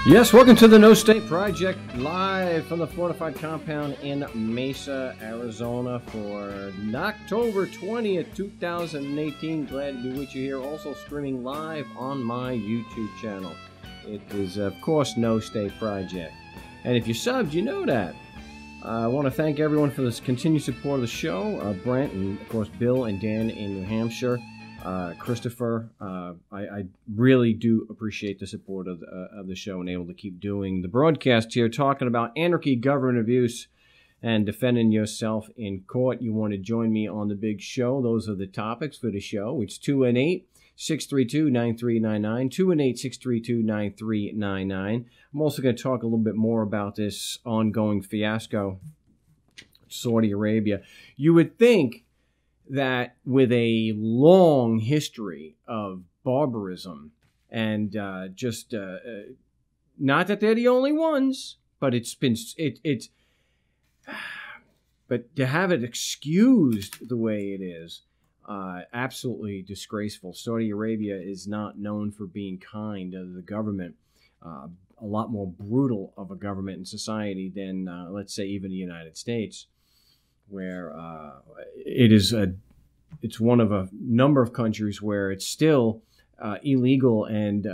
Yes, welcome to the No State Project, live from the fortified compound in Mesa, Arizona for October 20th, 2018. Glad to be with you here. Also streaming live on my YouTube channel. It is, of course, No State Project. And if you're subbed, you know that. I want to thank everyone for this continued support of the show. Brent and, of course, Bill and Dan in New Hampshire. Christopher, I really do appreciate the support of the show and able to keep doing the broadcast here, talking about anarchy, government abuse, and defending yourself in court. You want to join me on the big show? Those are the topics for the show. It's 218-632-9399, 218-632-9399. I'm also going to talk a little bit more about this ongoing fiasco, Saudi Arabia. You would think that with a long history of barbarism and not that they're the only ones, but but to have it excused the way it is, absolutely disgraceful. Saudi Arabia is not known for being kind to the government, a lot more brutal of a government and society than, let's say, even the United States, where it's one of a number of countries where it's still illegal and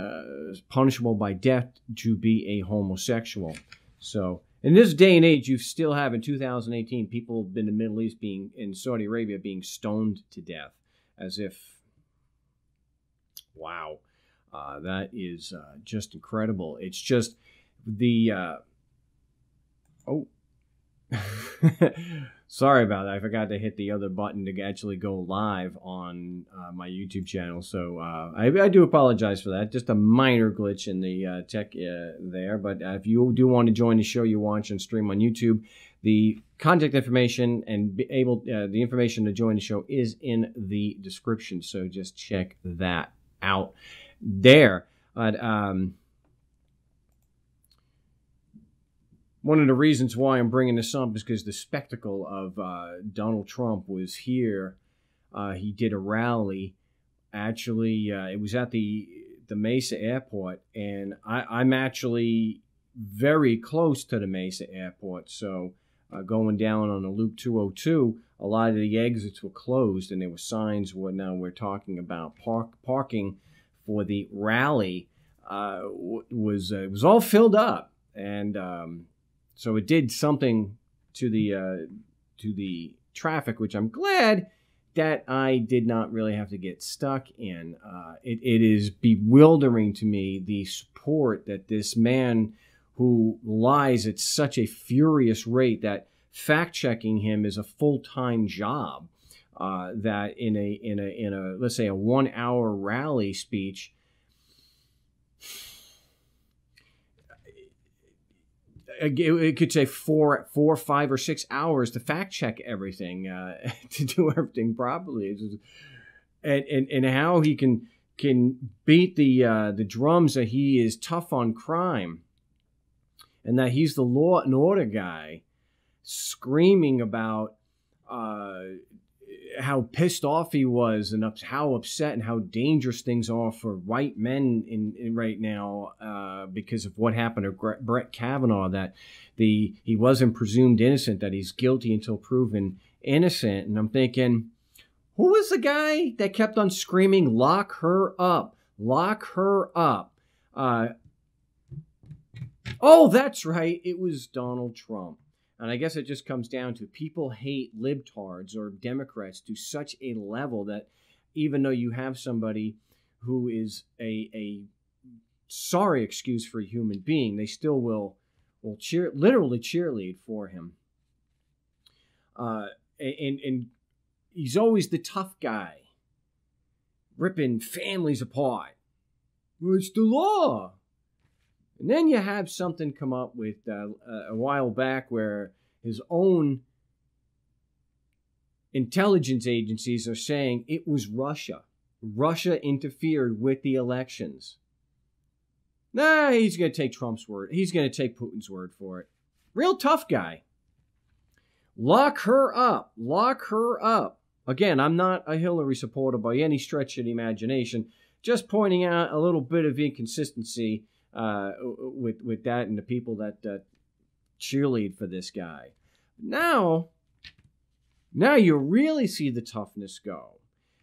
punishable by death to be a homosexual. So in this day and age, you still have in 2018 people in the Middle East in Saudi Arabia being stoned to death, as if, wow, that is just incredible. It's just the sorry about that. I forgot to hit the other button to actually go live on my YouTube channel. So I do apologize for that. Just a minor glitch in the tech there. But if you do want to join the show you watch and stream on YouTube, the contact information and the information to join the show is in the description. So just check that out there. But one of the reasons why I'm bringing this up is because the spectacle of Donald Trump was here. He did a rally. Actually, it was at the Mesa Airport, and I'm actually very close to the Mesa Airport. So going down on the Loop 202, a lot of the exits were closed, and there were signs. Now we're talking about parking for the rally. It was all filled up, and so it did something to the traffic, which I'm glad that I did not really have to get stuck in. It is bewildering to me, the support that this man who lies at such a furious rate that fact-checking him is a full-time job. That in a let's say a 1-hour rally speech, it could take 4, 5, or 6 hours to fact check everything, to do everything properly, and how he can beat the drums that he is tough on crime, and that he's the law and order guy, screaming about how pissed off he was and how upset and how dangerous things are for white men in right now because of what happened to Brett Kavanaugh, that he wasn't presumed innocent, that he's guilty until proven innocent. And I'm thinking, who was the guy that kept on screaming, lock her up, lock her up? Oh, that's right. It was Donald Trump. And I guess it just comes down to people hate libtards or Democrats to such a level that even though you have somebody who is a sorry excuse for a human being, they still will literally cheerlead for him. And he's always the tough guy, ripping families apart. Well, it's the law. And then you have something come up with a while back where his own intelligence agencies are saying it was Russia. Russia interfered with the elections. Nah, he's going to take Trump's word. He's going to take Putin's word for it. Real tough guy. Lock her up. Lock her up. Again, I'm not a Hillary supporter by any stretch of the imagination. Just pointing out a little bit of inconsistency with that and the people that cheerlead for this guy. Now you really see the toughness go,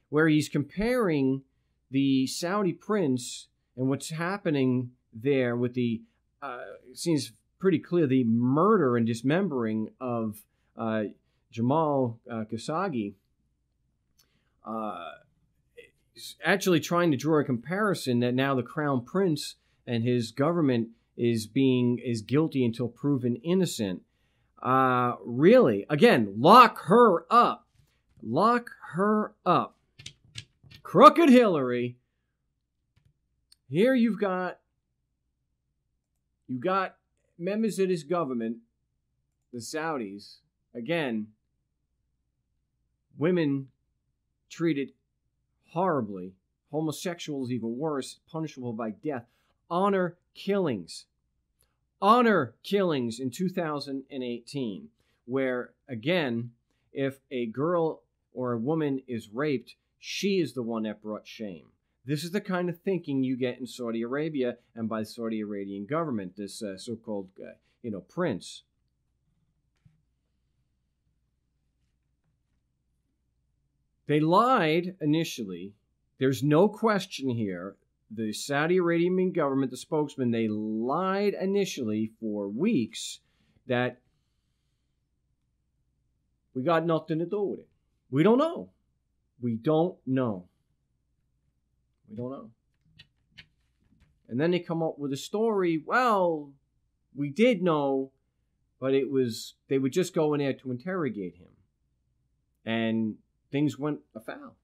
where he's comparing the Saudi prince and what's happening there with the, it seems pretty clear, the murder and dismembering of Jamal Khashoggi. Actually trying to draw a comparison that now the crown prince and his government is guilty until proven innocent. Really, again, lock her up. Lock her up. Crooked Hillary. Here you got members of this government, the Saudis, again, women treated horribly, homosexuals even worse, punishable by death. Honor killings in 2018, where, again, if a girl or a woman is raped, she is the one that brought shame. This is the kind of thinking you get in Saudi Arabia and by the Saudi Arabian government, this so-called, prince. They lied initially. There's no question here. The Saudi Arabian government, the spokesman, they lied initially for weeks that we got nothing to do with it. We don't know. We don't know. We don't know. And then they come up with a story, well, we did know, but they would just go in there to interrogate him. And things went afoul.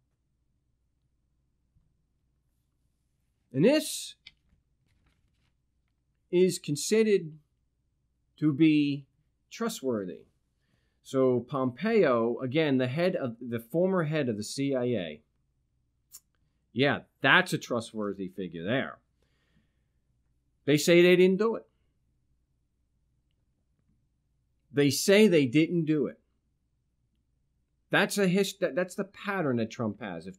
And this is considered to be trustworthy. So Pompeo, again, the former head of the CIA, yeah, that's a trustworthy figure there. They say they didn't do it. They say they didn't do it. That's the pattern that Trump has. If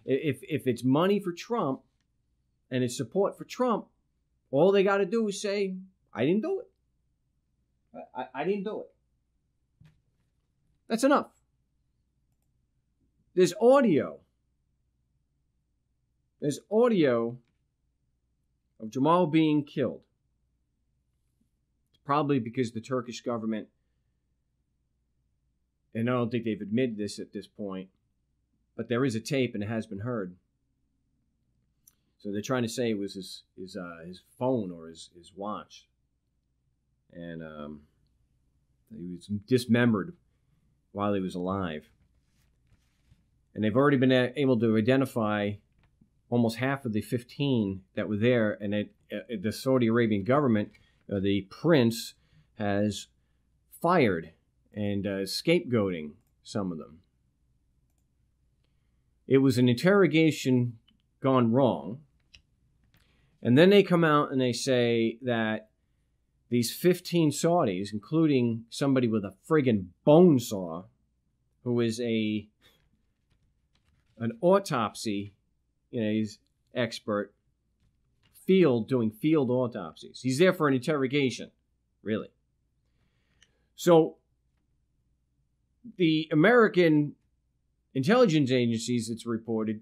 it's money for Trump and it's support for Trump, all they got to do is say, I didn't do it. I didn't do it. That's enough. There's audio. There's audio of Jamal being killed. It's probably because the Turkish government, and I don't think they've admitted this at this point, but there is a tape and it has been heard. So they're trying to say it was his phone or his watch. And he was dismembered while he was alive. And they've already been able to identify almost half of the 15 that were there. And the Saudi Arabian government, the prince, has fired and scapegoating some of them. It was an interrogation gone wrong. And then they come out and they say that these 15 Saudis, including somebody with a friggin' bone saw, who is an autopsy, he's expert, doing field autopsies. He's there for an interrogation, really. So the American intelligence agencies, it's reported,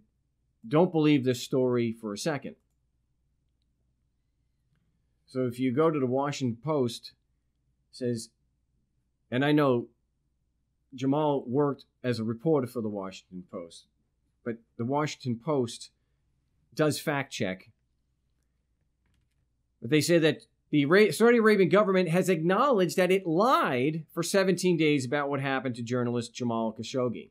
don't believe this story for a second. So if you go to the Washington Post, it says, and I know Jamal worked as a reporter for the Washington Post, but the Washington Post does fact check. But they say that the Saudi Arabian government has acknowledged that it lied for 17 days about what happened to journalist Jamal Khashoggi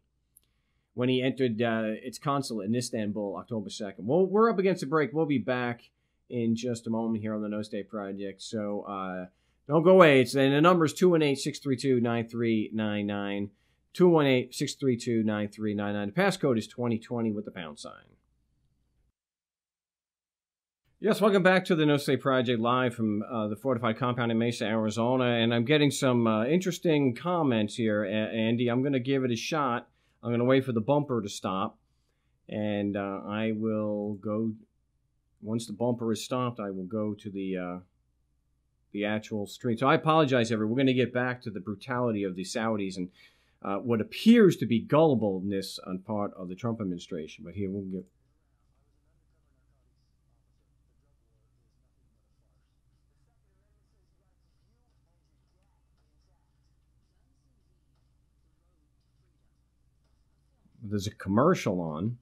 when he entered its consulate in Istanbul October 2nd. Well, we're up against a break. We'll be back in just a moment here on the No State Project. So don't go away. The number is 218-632-9399. 218-632-9399. The passcode is 2020 with the pound sign. Yes, welcome back to the No State Project live from the fortified compound in Mesa, Arizona. And I'm getting some interesting comments here, Andy. I'm going to give it a shot. I'm going to wait for the bumper to stop. And I will go once the bumper is stopped, I will go to the actual stream. So I apologize, everyone. We're going to get back to the brutality of the Saudis and what appears to be gullibleness on part of the Trump administration. But here we'll get. There's a commercial on.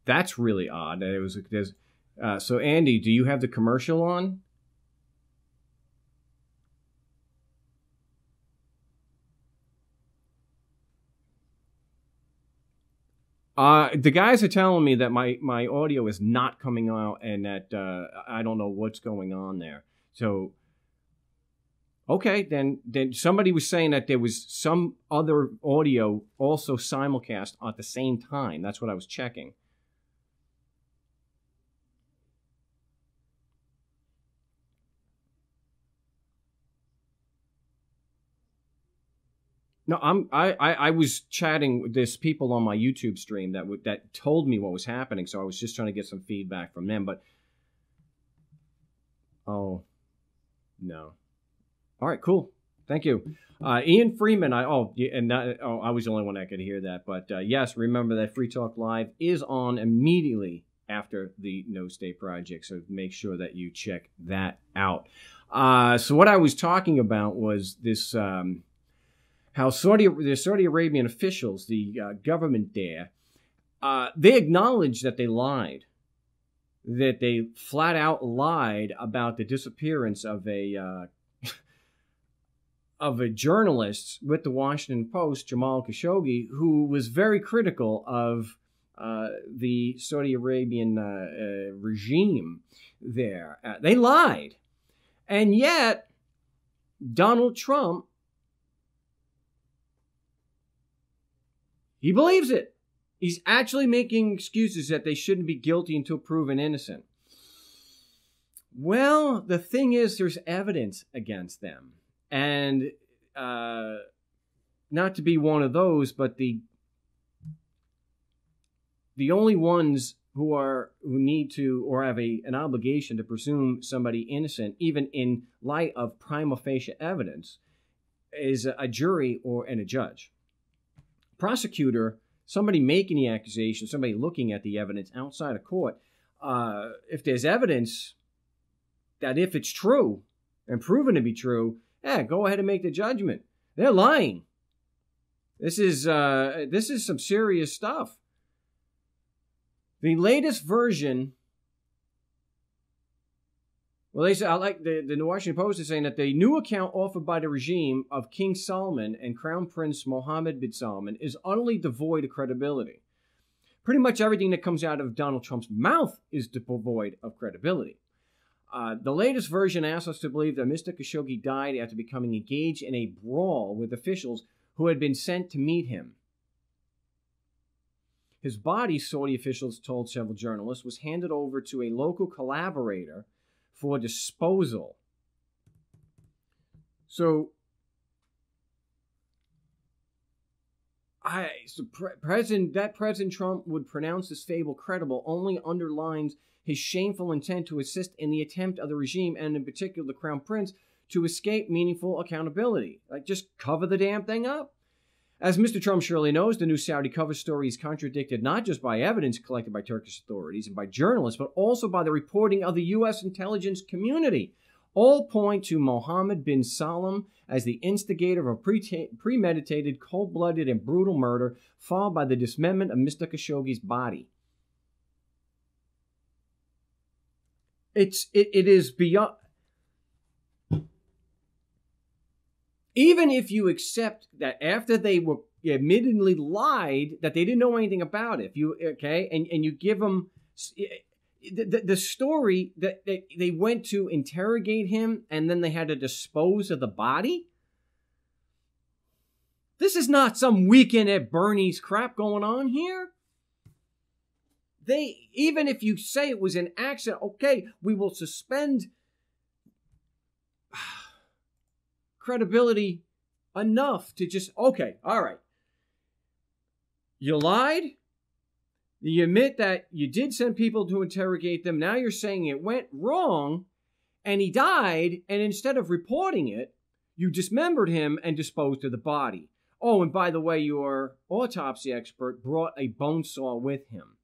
That's really odd. So Andy, do you have the commercial on? The guys are telling me that my audio is not coming out and that I don't know what's going on there. So, okay, then somebody was saying that there was some other audio also simulcast at the same time. That's what I was checking. No, I was chatting with this people on my YouTube stream that told me what was happening, so I was just trying to get some feedback from them. But oh no, all right, cool, thank you, Ian Freeman. I was the only one that could hear that. But yes, remember that Free Talk Live is on immediately after the No State Project, so make sure that you check that out. So what I was talking about was this. How the Saudi Arabian officials, the government there, they acknowledged that they lied, that they flat out lied about the disappearance of a journalist with the Washington Post, Jamal Khashoggi, who was very critical of the Saudi Arabian regime there. They lied, and yet Donald Trump. He believes it. He's actually making excuses that they shouldn't be guilty until proven innocent. Well, the thing is, there's evidence against them. And not to be one of those, but the only ones who need to or have an obligation to presume somebody innocent, even in light of prima facie evidence, is a jury and a judge. Prosecutor, somebody making the accusation, somebody looking at the evidence outside of court, if there's evidence that if it's true and proven to be true, go ahead and make the judgment. They're lying. This is some serious stuff. The latest version. Well, they say, I like the Washington Post is saying that the new account offered by the regime of King Salman and Crown Prince Mohammed bin Salman is utterly devoid of credibility. Pretty much everything that comes out of Donald Trump's mouth is devoid of credibility. The latest version asks us to believe that Mr. Khashoggi died after becoming engaged in a brawl with officials who had been sent to meet him. His body, Saudi officials told several journalists, was handed over to a local collaborator for disposal. So, President Trump would pronounce this fable credible only underlines his shameful intent to assist in the attempt of the regime, and in particular the Crown Prince, to escape meaningful accountability. Like, just cover the damn thing up. As Mr. Trump surely knows, the new Saudi cover story is contradicted not just by evidence collected by Turkish authorities and by journalists, but also by the reporting of the U.S. intelligence community. All point to Mohammed bin Salman as the instigator of a premeditated, cold-blooded, and brutal murder, followed by the dismemberment of Mr. Khashoggi's body. It is beyond... Even if you accept that after they were admittedly lied, that they didn't know anything about it, and you give them the story that they went to interrogate him and then they had to dispose of the body. This is not some weekend at Bernie's crap going on here. Even if you say it was an accident, okay, we will suspend credibility enough to just, okay, all right. You lied. You admit that you did send people to interrogate them. Now you're saying it went wrong and he died. And instead of reporting it, you dismembered him and disposed of the body. Oh, and by the way, your autopsy expert brought a bone saw with him.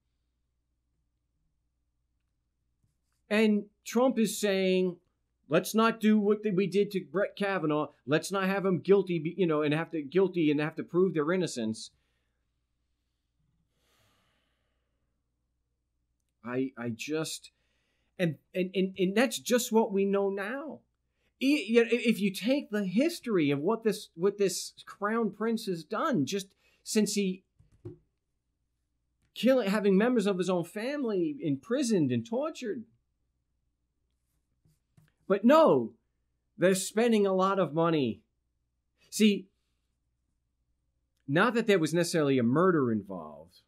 And Trump is saying, let's not do what we did to Brett Kavanaugh. Let's not have him guilty, and have to prove their innocence. I just, and that's just what we know now. If you take the history of what this crown prince has done, just since he having members of his own family imprisoned and tortured. But no, they're spending a lot of money. See, not that there was necessarily a murder involved,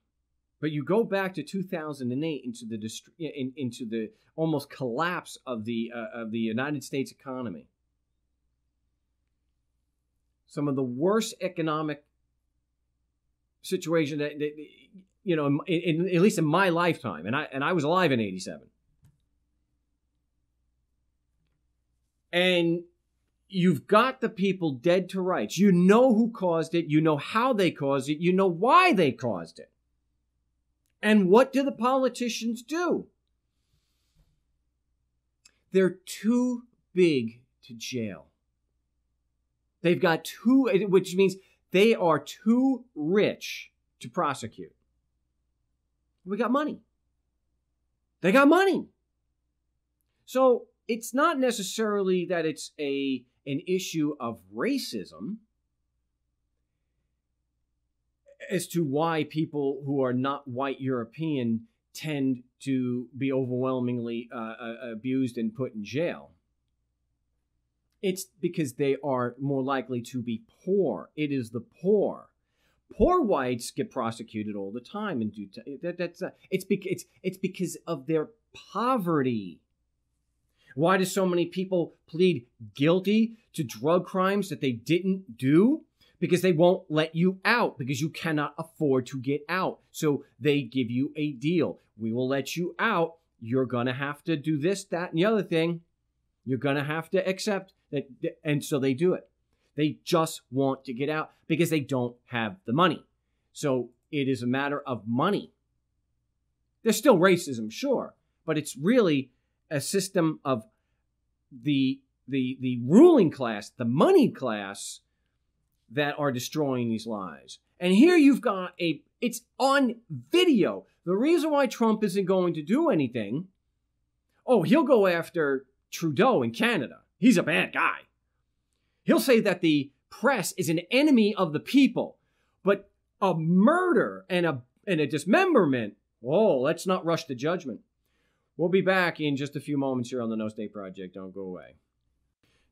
but you go back to 2008 into the almost collapse of the United States economy. Some of the worst economic situation that at least in my lifetime, and I was alive in '87. And you've got the people dead to rights. You know who caused it. You know how they caused it. You know why they caused it. And what do the politicians do? They're too big to jail. They've got which means they are too rich to prosecute. We got money. They got money. So it's not necessarily that it's an issue of racism as to why people who are not white European tend to be overwhelmingly abused and put in jail. It's because they are more likely to be poor. It is the poor. Poor whites get prosecuted all the time and do it's because of their poverty. Why do so many people plead guilty to drug crimes that they didn't do? Because they won't let you out, because you cannot afford to get out. So they give you a deal. We will let you out. You're going to have to do this, that, and the other thing. You're going to have to accept that. And so they do it. They just want to get out because they don't have the money. So it is a matter of money. There's still racism, sure, but it's really a system of the ruling class, the money class, that are destroying these lives. And here you've got it's on video. The reason why Trump isn't going to do anything, he'll go after Trudeau in Canada. He's a bad guy. He'll say that the press is an enemy of the people, but a murder and a dismemberment, let's not rush to judgment. We'll be back in just a few moments here on the No State Project. Don't go away.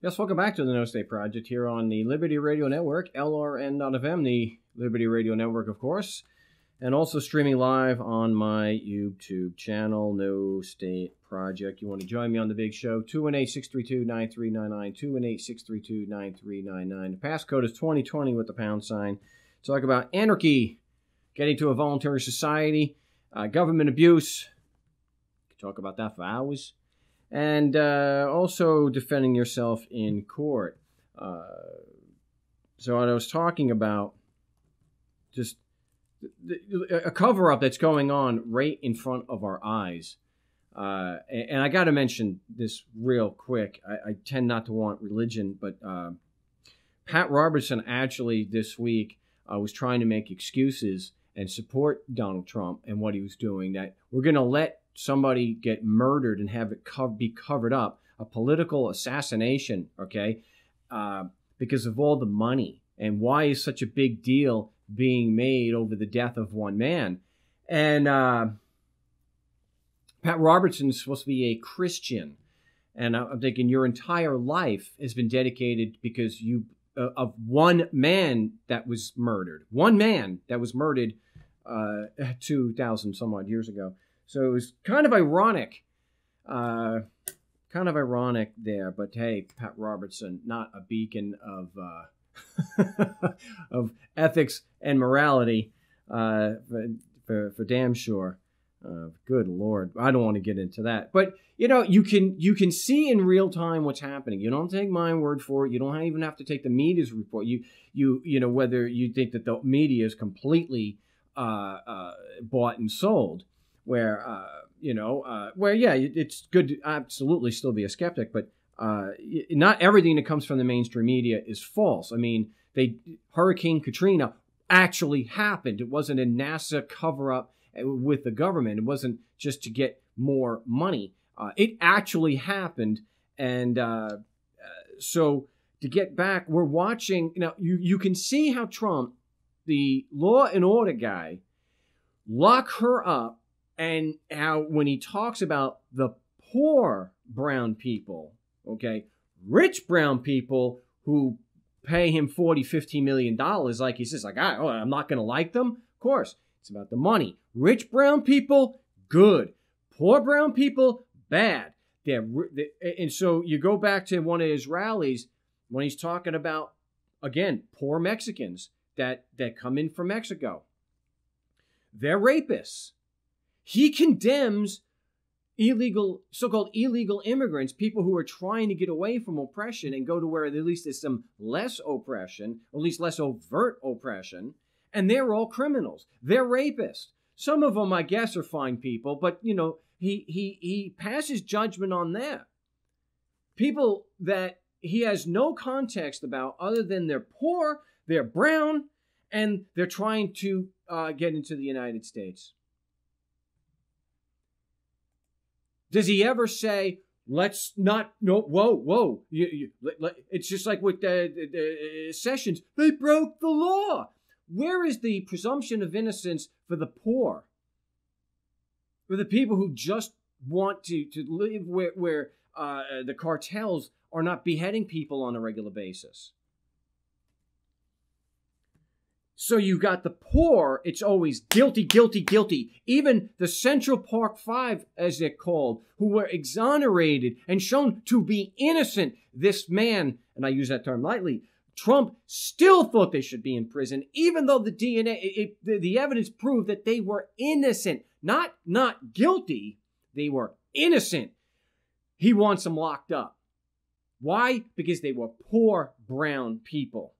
Yes, welcome back to the No State Project here on the Liberty Radio Network, LRN.FM, the Liberty Radio Network, of course, and also streaming live on my YouTube channel, No State Project. You want to join me on the big show, 218-632-9399, 218-632-9399. The passcode is 2020 with the pound sign. Talk about anarchy, getting to a voluntary society, government abuse. Talk about that for hours. And also defending yourself in court. So what I was talking about, just a cover-up that's going on right in front of our eyes. And I got to mention this real quick. I tend not to want religion, but Pat Robertson actually this week was trying to make excuses and support Donald Trump and what he was doing, that we're going to let somebody get murdered and have it be covered up, a political assassination, okay, because of all the money. And why is such a big deal being made over the death of one man? And Pat Robertson is supposed to be a Christian. And I'm thinking your entire life has been dedicated because of one man that was murdered. One man that was murdered 2,000 some odd years ago. So it was kind of ironic there. But hey, Pat Robertson, not a beacon of of ethics and morality. for damn sure. Good Lord, I don't want to get into that. But you can see in real time what's happening. You don't take my word for it. You don't even have to take the media's report. Whether you think that the media is completely bought and sold, where it's good to absolutely still be a skeptic, but not everything that comes from the mainstream media is false. I mean, Hurricane Katrina actually happened. It wasn't a NASA cover-up with the government. It wasn't just to get more money. It actually happened. And so to get back, we're watching. Now, you can see how Trump, the law and order guy, lock her up, and how when he talks about the poor brown people, okay, rich brown people who pay him $40-50 million, like he says, I'm not going to like them. Of course, it's about the money. Rich brown people, good. Poor brown people, bad. And so you go back to one of his rallies when he's talking about, again, poor Mexicans that come in from Mexico. They're rapists. He condemns so-called illegal immigrants, people who are trying to get away from oppression and go to where at least there's some less oppression, or at least less overt oppression, and they're all criminals. They're rapists. Some of them, I guess, are fine people, but, he passes judgment on that. People that he has no context about other than they're poor, they're brown, and they're trying to get into the United States. Does he ever say, let's not, no, whoa. It's just like with Sessions. They broke the law. Where is the presumption of innocence for the poor? For the people who just want to live where the cartels are not beheading people on a regular basis? So you got the poor, it's always guilty, guilty, guilty. Even the Central Park Five, as they're called, who were exonerated and shown to be innocent. This man, and I use that term lightly, Trump still thought they should be in prison, even though the DNA, the evidence proved that they were innocent. Not guilty, they were innocent. He wants them locked up. Why? Because they were poor brown people.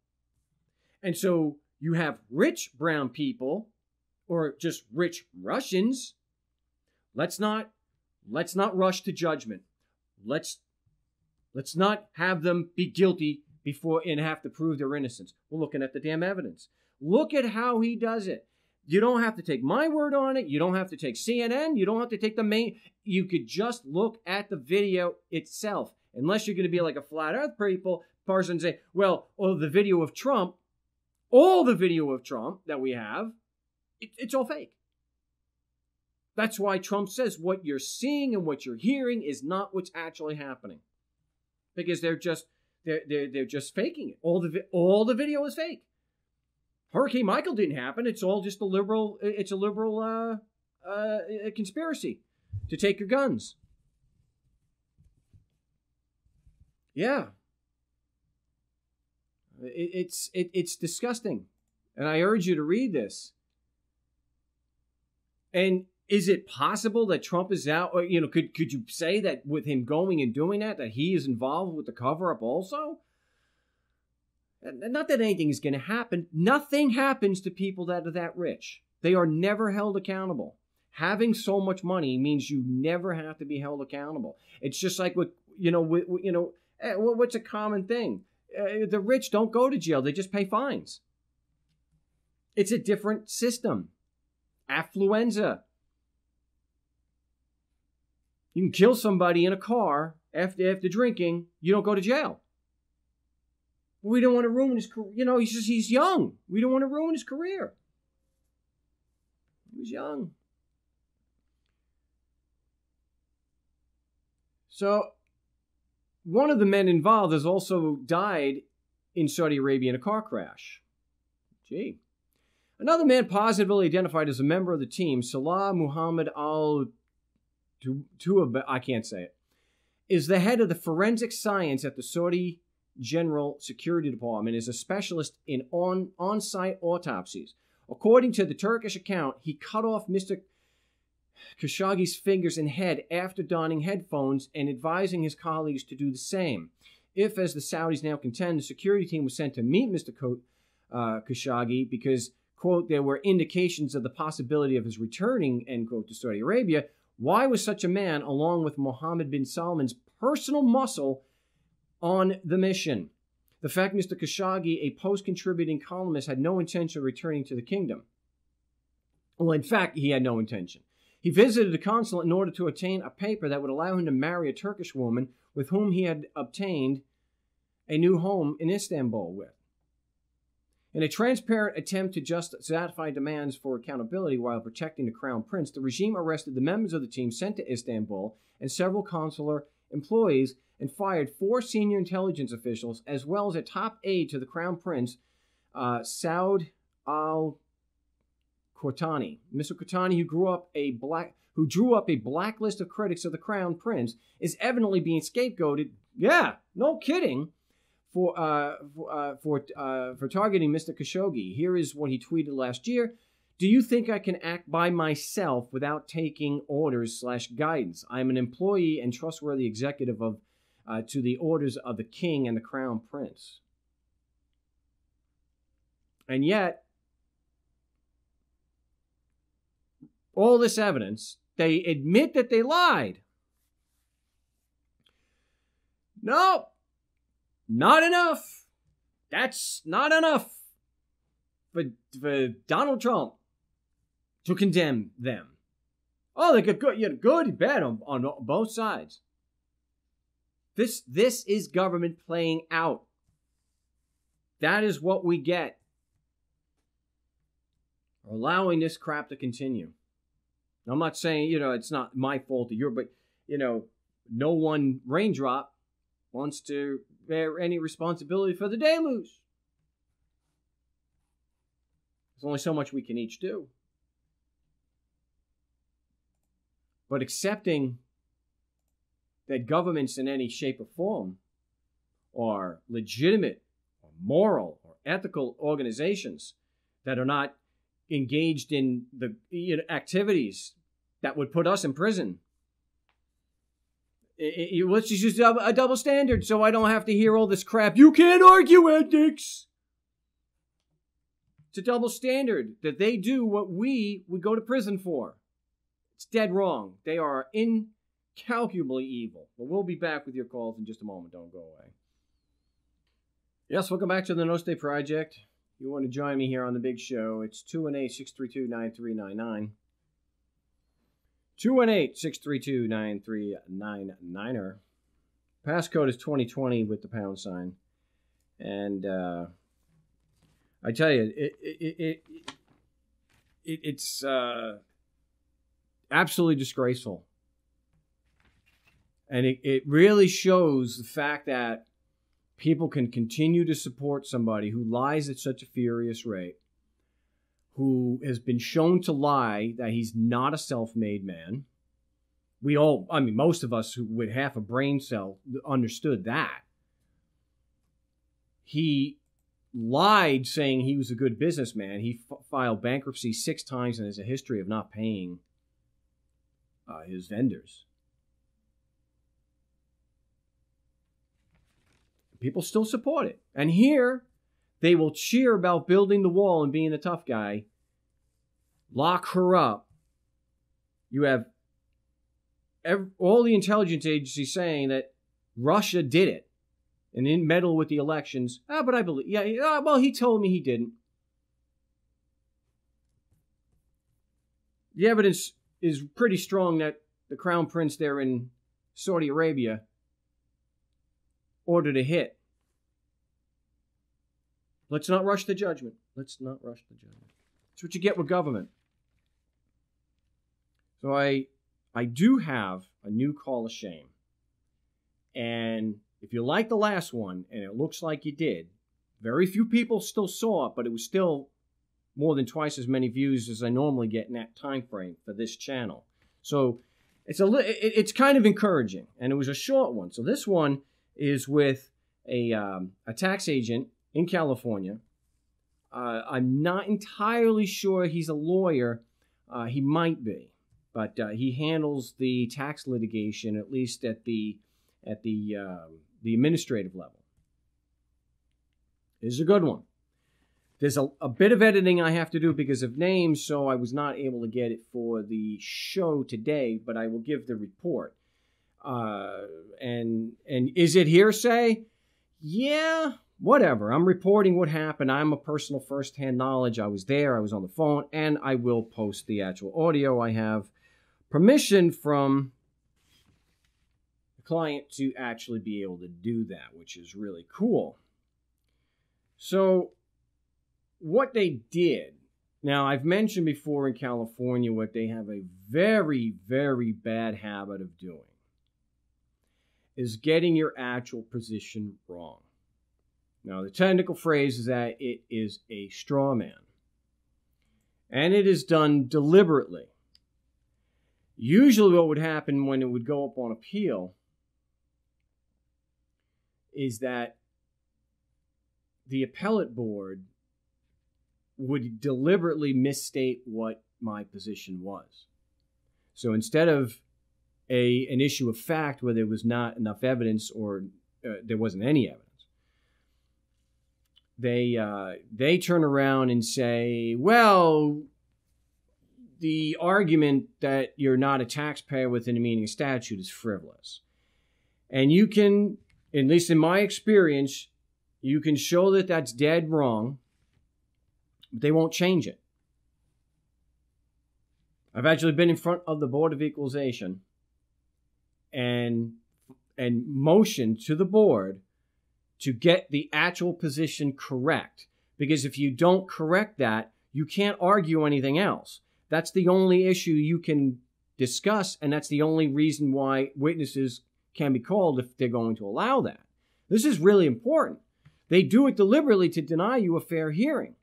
And so you have rich brown people, or just rich Russians. Let's not rush to judgment. Let's not have them be guilty before and have to prove their innocence. We're looking at the damn evidence. Look at how he does it. You don't have to take my word on it. You don't have to take CNN. You don't have to take the main. You could just look at the video itself. Unless you're going to be like a flat earth person and say, well, the video of Trump, all the video of Trump that we have, it's all fake. That's why Trump says what you're seeing and what you're hearing is not what's actually happening, because they're just faking it. All the video is fake. Hurricane Michael didn't happen. It's all just a liberal conspiracy to take your guns. Yeah. It's disgusting. And I urge you to read this. And is it possible that Trump is out? Or, could you say that with him going and doing that he is involved with the cover-up also? Not that anything is going to happen. Nothing happens to people that are that rich. They are never held accountable. Having so much money means you never have to be held accountable. It's just like what's a common thing? The rich don't go to jail. They just pay fines. It's a different system. Affluenza. You can kill somebody in a car after drinking. You don't go to jail. We don't want to ruin his career. He's young. We don't want to ruin his career. He was young. So, one of the men involved has also died in Saudi Arabia in a car crash. Gee. Another man positively identified as a member of the team, Salah Muhammad Al-Tuaba, I can't say it, is the head of the forensic science at the Saudi General Security Department, is a specialist in on-site autopsies. According to the Turkish account, he cut off Mr. Khashoggi's fingers and head after donning headphones and advising his colleagues to do the same. If, as the Saudis now contend, the security team was sent to meet Mr. Khashoggi because, quote, there were indications of the possibility of his returning, end quote, to Saudi Arabia, why was such a man, along with Mohammed bin Salman's personal muscle, on the mission? The fact Mr. Khashoggi, a Post-contributing columnist, had no intention of returning to the kingdom. Well, in fact, he had no intention. He visited the consulate in order to obtain a paper that would allow him to marry a Turkish woman with whom he had obtained a new home in Istanbul with. In a transparent attempt to satisfy demands for accountability while protecting the crown prince, the regime arrested the members of the team sent to Istanbul and several consular employees and fired 4 senior intelligence officials as well as a top aide to the crown prince, Saud al-Qahtani. Mr. Qahtani, who drew up a blacklist of critics of the crown prince, is evidently being scapegoated. Yeah, no kidding. For targeting Mr. Khashoggi. Here is what he tweeted last year. Do you think I can act by myself without taking orders/guidance? I am an employee and trustworthy executive to the orders of the king and the crown prince. And yet, all this evidence, they admit that they lied. No. Not enough. That's not enough for Donald Trump to condemn them. Oh, they got good and bad on both sides. This is government playing out. That is what we get. Allowing this crap to continue. I'm not saying, it's not my fault or yours, but, no one raindrop wants to bear any responsibility for the deluge. There's only so much we can each do. But accepting that governments in any shape or form are legitimate or moral or ethical organizations that are not engaged in the activities that would put us in prison. Let's just use a double standard so I don't have to hear all this crap. You can't argue ethics. It's a double standard that they do what we would go to prison for. It's dead wrong. They are incalculably evil. But we'll be back with your calls in just a moment. Don't go away. Yes, welcome back to the No State Project. You want to join me here on the big show. It's 218-632-9399. 218-632-9399. Passcode is 2020 with the pound sign. And I tell you, it's absolutely disgraceful. And it really shows the fact that people can continue to support somebody who lies at such a furious rate, who has been shown to lie that he's not a self-made man. Most of us who with half a brain cell understood that. He lied saying he was a good businessman. He filed bankruptcy 6 times and has a history of not paying his vendors. People still support it. And here, they will cheer about building the wall and being the tough guy. Lock her up. You have all the intelligence agencies saying that Russia did it and didn't meddle with the elections. But I believe, well, he told me he didn't. The evidence is pretty strong that the crown prince there in Saudi Arabia ordered a hit. Let's not rush the judgment. Let's not rush the judgment. That's what you get with government. So I do have a new call of shame. And if you like the last one, and it looks like you did, very few people still saw it, but it was still more than twice as many views as I normally get in that time frame for this channel. So it's kind of encouraging, and it was a short one. So this one is with a tax agent in California. I'm not entirely sure he's a lawyer. He might be, but he handles the tax litigation, at least at the administrative level. This is a good one. There's a bit of editing I have to do because of names, so I was not able to get it for the show today, but I will give the report. And is it hearsay? Yeah, whatever. I'm reporting what happened. I'm a personal first-hand knowledge. I was there. I was on the phone, and I will post the actual audio. I have permission from the client to actually be able to do that, which is really cool. So what they did, now I've mentioned before in California what they have a very, very bad habit of doing is getting your actual position wrong. Now, the technical phrase is that it is a straw man. And it is done deliberately. Usually what would happen when it would go up on appeal is that the appellate board would deliberately misstate what my position was. So instead of an issue of fact where there was not enough evidence or there wasn't any evidence, they turn around and say, well, the argument that you're not a taxpayer within the meaning of statute is frivolous. And you can, at least in my experience, you can show that that's dead wrong, but they won't change it. I've actually been in front of the Board of Equalization and motioned to the board to get the actual position correct. Because if you don't correct that, you can't argue anything else. That's the only issue you can discuss, and that's the only reason why witnesses can be called if they're going to allow that. This is really important. They do it deliberately to deny you a fair hearing.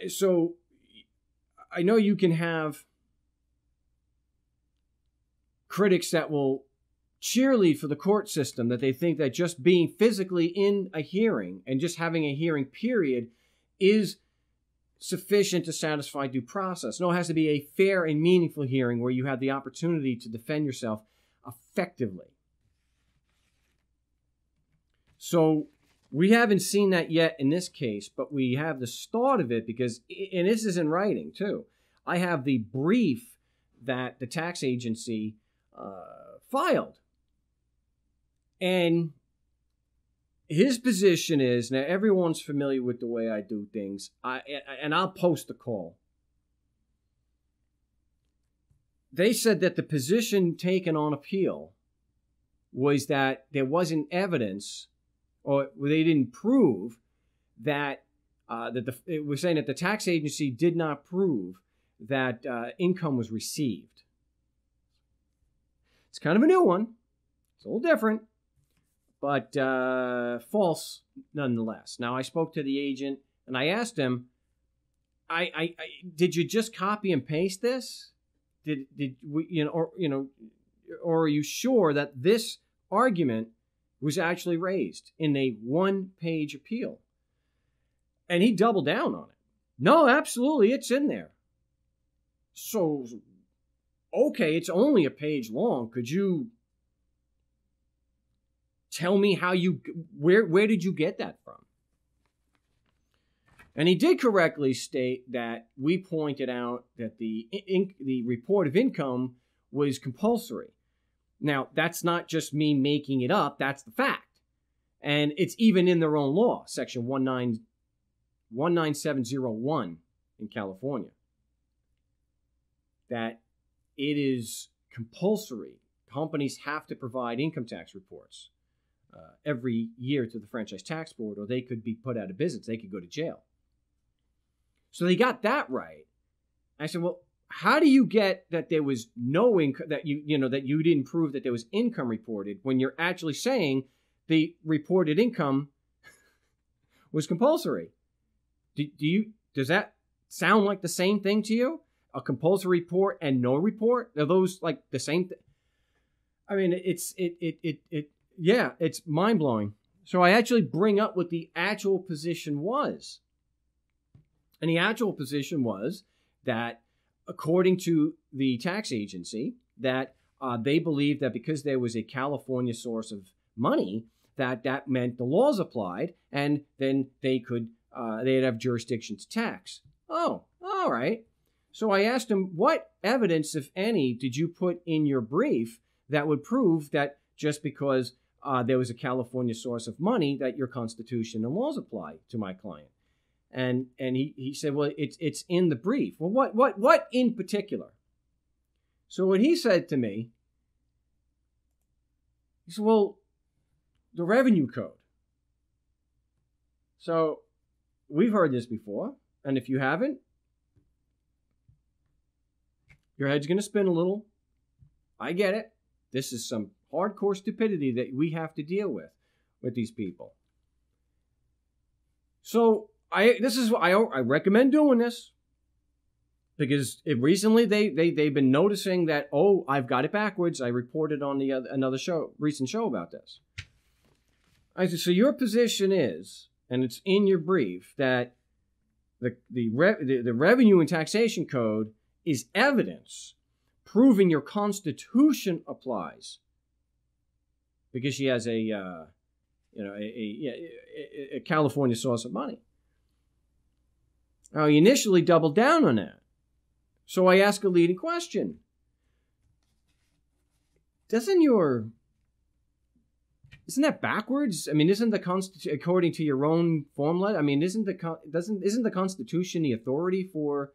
So I know you can have critics that will cheerlead for the court system, that they think that just being physically in a hearing and just having a hearing period is sufficient to satisfy due process. No, it has to be a fair and meaningful hearing where you have the opportunity to defend yourself effectively. So we haven't seen that yet in this case, but we have the start of it because, and this is in writing too, I have the brief that the tax agency filed. And his position is, now everyone's familiar with the way I do things, and I'll post the call. They said that the position taken on appeal was that there wasn't evidence, or they didn't prove that, it was saying that the tax agency did not prove that income was received. It's kind of a new one. It's a little different, but false nonetheless. Now, I spoke to the agent, and I asked him, did you just copy and paste this? Did we, or are you sure that this argument was actually raised in a one-page appeal? And he doubled down on it. No, absolutely, it's in there. So, okay, it's only a page long. Could you tell me how where did you get that from? And he did correctly state that we pointed out that the report of income was compulsory. Now, that's not just me making it up. That's the fact. And it's even in their own law, Section 19701 in California, that it is compulsory. Companies have to provide income tax reports every year to the Franchise Tax Board, or they could be put out of business. They could go to jail. So they got that right. I said, well, how do you get that there was no income, that that you didn't prove that there was income reported when you're actually saying the reported income was compulsory? Does that sound like the same thing to you? A compulsory report and no report? Are those like the same thing? I mean, it's mind blowing. So I actually bring up what the actual position was. And the actual position was that, according to the tax agency, that they believed that because there was a California source of money, that meant the laws applied, and then they'd have jurisdiction to tax. Oh, all right. So I asked him, what evidence, if any, did you put in your brief that would prove that just because there was a California source of money that your Constitution and laws apply to my client? And he said, well, it's in the brief. Well, what in particular? So what he said to me, he said, well, the revenue code. So we've heard this before, and if you haven't, your head's going to spin a little. I get it. This is some hardcore stupidity that we have to deal with these people. So I recommend doing this because recently they've been noticing that, oh, I've got it backwards. I reported on another recent show about this. I said, so your position is, and it's in your brief, that the Revenue and Taxation Code is evidence proving your Constitution applies because she has a California source of money. Now, he initially doubled down on that. So I ask a leading question. Isn't that backwards? I mean, isn't the Constitution, according to your own formula, I mean, isn't the Constitution the authority for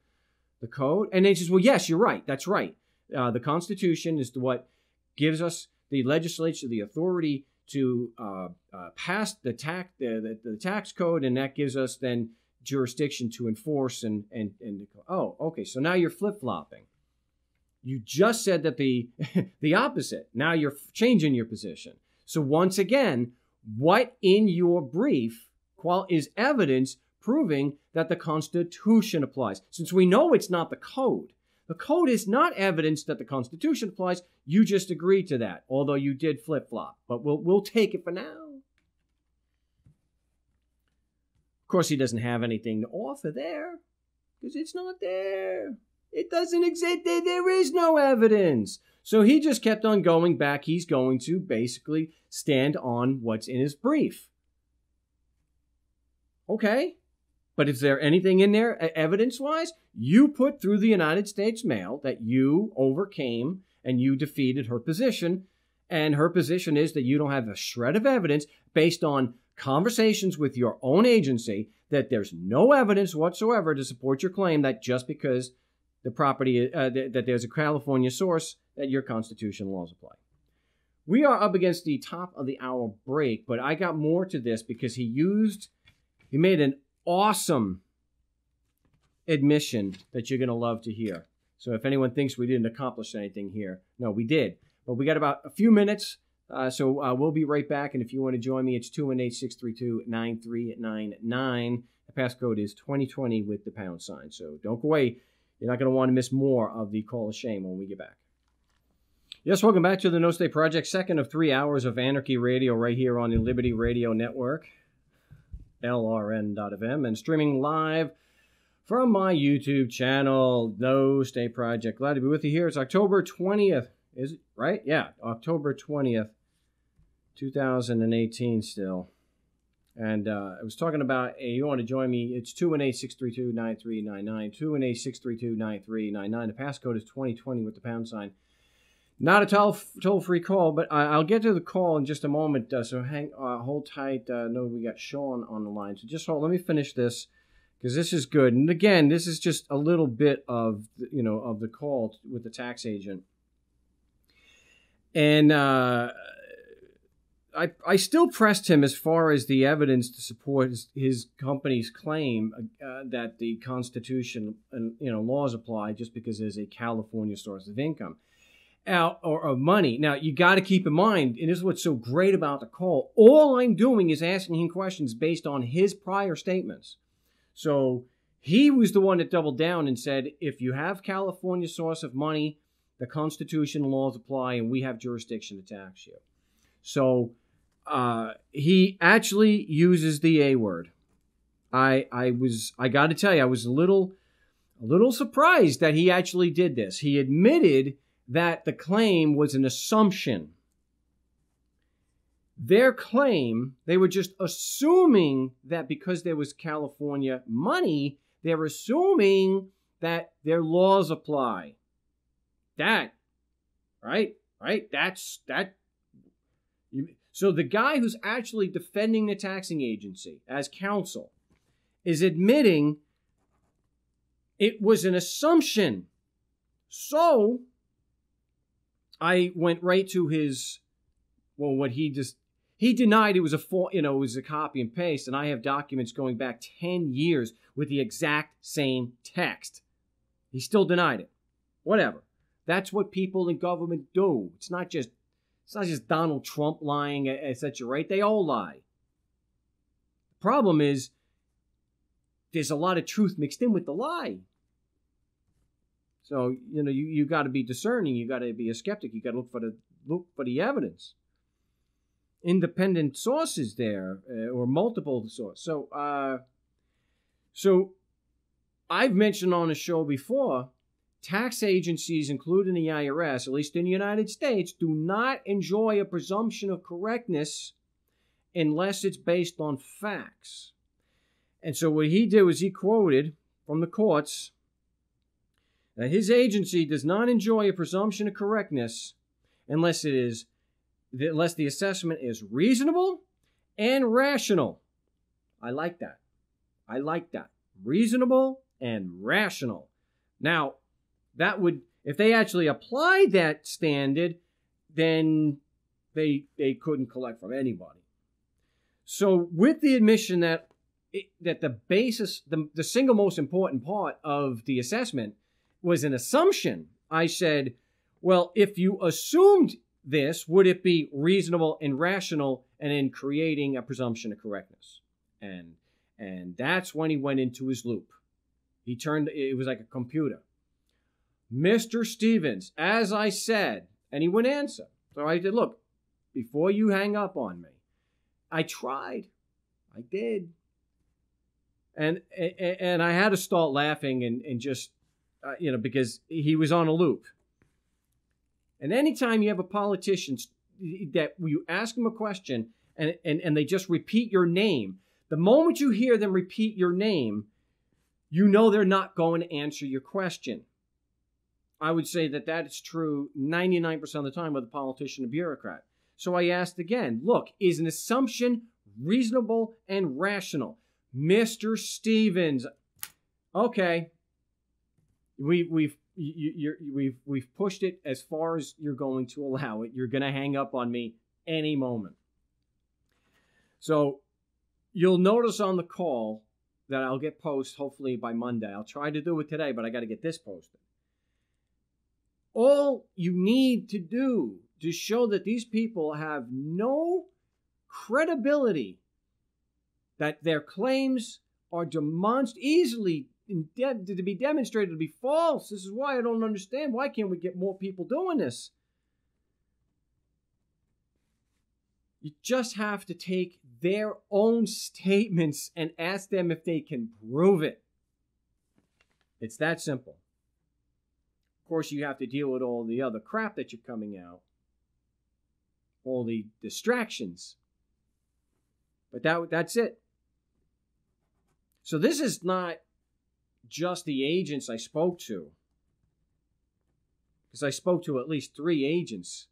the code? And they says, well, yes, you're right. That's right. The Constitution is what gives us, the legislature, the authority to pass the tax code, and that gives us then jurisdiction to enforce and oh, okay. So now you're flip-flopping. You just said that the opposite. Now you're changing your position. So once again, what in your brief is evidence proving that the Constitution applies? Since we know it's not the code. The code is not evidence that the Constitution applies. You just agreed to that, although you did flip-flop. But we'll take it for now. Of course, he doesn't have anything to offer there because it's not there. It doesn't exist. There is no evidence. So he just kept on going back. He's going to basically stand on what's in his brief. Okay. But is there anything in there evidence-wise? You put through the United States mail that you overcame and you defeated her position. And her position is that you don't have a shred of evidence based on conversations with your own agency that there's no evidence whatsoever to support your claim that just because the property, that there's a California source, that your Constitution laws apply. We are up against the top of the hour break, but I got more to this because he made an awesome admission that you're going to love to hear. So if anyone thinks we didn't accomplish anything here, no, we did. But we got about a few minutes, so we'll be right back. And if you want to join me, it's 218-632-9399. The passcode is 2020 with the pound sign. So don't go away. You're not going to want to miss more of the Call of Shame when we get back. Yes, welcome back to the No Stay Project, second of 3 hours of Anarchy Radio right here on the Liberty Radio Network, LRN.FM, and streaming live from my YouTube channel, No Stay Project. Glad to be with you here. It's October 20th. Is it right? Yeah, October 20th, 2018 still. And I was talking about, you want to join me, it's 218-632-9399, 218-632-9399. The passcode is 2020 with the pound sign. Not a toll-free call, but I'll get to the call in just a moment, so hold tight. No, we got Sean on the line. So just hold, let me finish this, because this is good. And again, this is just a little bit of, of the call with the tax agent. And I still pressed him as far as the evidence to support his company's claim that the Constitution and laws apply just because there's a California source of income or of money. Now you got to keep in mind, and this is what's so great about the call. All I'm doing is asking him questions based on his prior statements. So he was the one that doubled down and said, if you have California source of money, the Constitution and laws apply, and we have jurisdiction to tax you. So he actually uses the A word. I got to tell you, I was a little surprised that he actually did this. He admitted that the claim was an assumption. Their claim, they were just assuming that because there was California money, they're assuming that their laws apply. That, right? That's that. So the guy who's actually defending the taxing agency as counsel is admitting it was an assumption. So I went right to his, well, what he denied it was it was a copy and paste, and I have documents going back 10 years with the exact same text. He still denied it. Whatever. That's what people in government do. It's not just Donald Trump lying, etc. Right? They all lie. The problem is there's a lot of truth mixed in with the lie. So, you got to be discerning. You got to be a skeptic. You got to look for the evidence. Independent sources there, or multiple sources. So I've mentioned on the show before, tax agencies, including the IRS, at least in the United States, do not enjoy a presumption of correctness unless it's based on facts. And so what he did was he quoted from the courts that his agency does not enjoy a presumption of correctness unless the assessment is reasonable and rational. I like that. Reasonable and rational. Now, that would, if they actually applied that standard, then they couldn't collect from anybody. So with the admission that the basis, the single most important part of the assessment was an assumption, I said, well, if you assumed this, would it be reasonable and rational and in creating a presumption of correctness? And that's when he went into his loop. It was like a computer. Mr. Stevens, as I said, and he wouldn't answer. So I said, look, before you hang up on me, I tried. I did. And I had to start laughing and just, because he was on a loop. And anytime you have a politician that you ask them a question and they just repeat your name, the moment you hear them repeat your name, you know they're not going to answer your question. I would say that is true 99% of the time with a politician or bureaucrat. So I asked again, look, is an assumption reasonable and rational? Mr. Stevens, okay, we've pushed it as far as you're going to allow it. You're going to hang up on me any moment. So you'll notice on the call that I'll get posted hopefully by Monday. I'll try to do it today, but I got to get this posted. All you need to do to show that these people have no credibility, that their claims are easily to be demonstrated to be false. This is why I don't understand. Why can't we get more people doing this? You just have to take their own statements and ask them if they can prove it. It's that simple. Of course, you have to deal with all the other crap that you're coming out, all the distractions. But that's it. So this is not just the agents I spoke to, because I spoke to at least 3 agents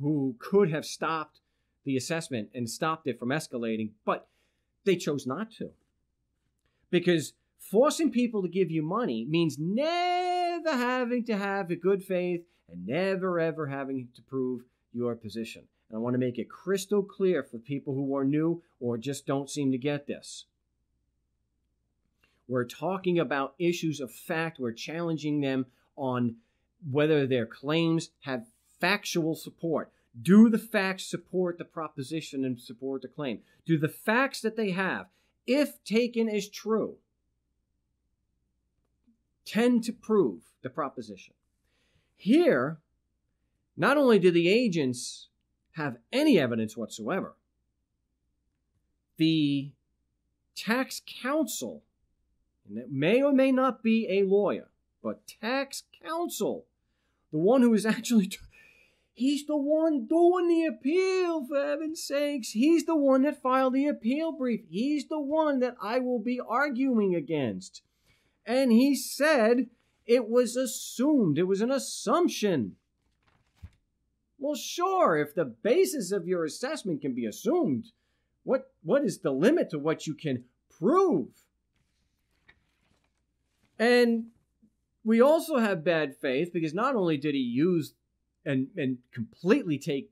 who could have stopped the assessment and stopped it from escalating, but they chose not to. Because forcing people to give you money means never having to have a good faith and never ever having to prove your position. And I want to make it crystal clear for people who are new or just don't seem to get this. We're talking about issues of fact. We're challenging them on whether their claims have factual support. Do the facts support the proposition and support the claim? Do the facts that they have, if taken as true, tend to prove the proposition? Here, not only do the agents have any evidence whatsoever, the tax counsel, and it may or may not be a lawyer, but tax counsel, the one who is actually, he's the one doing the appeal, for heaven's sakes. He's the one that filed the appeal brief. He's the one that I will be arguing against. And he said it was assumed. It was an assumption. Well, sure, if the basis of your assessment can be assumed, what is the limit to what you can prove? And we also have bad faith because not only did he use and completely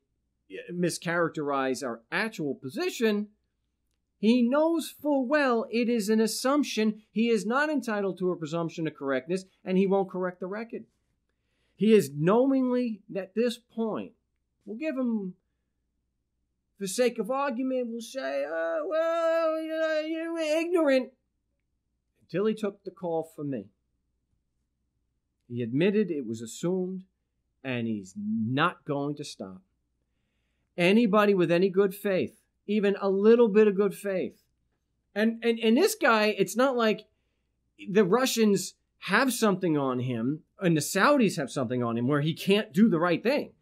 mischaracterize our actual position, he knows full well it is an assumption. He is not entitled to a presumption of correctness, and he won't correct the record. He is knowingly, at this point, we'll give him, for sake of argument, we'll say, well, you're ignorant, until he took the call from me. He admitted it was assumed, and he's not going to stop. Anybody with any good faith, even a little bit of good faith, and this guy, it's not like the Russians have something on him and the Saudis have something on him where he can't do the right thing.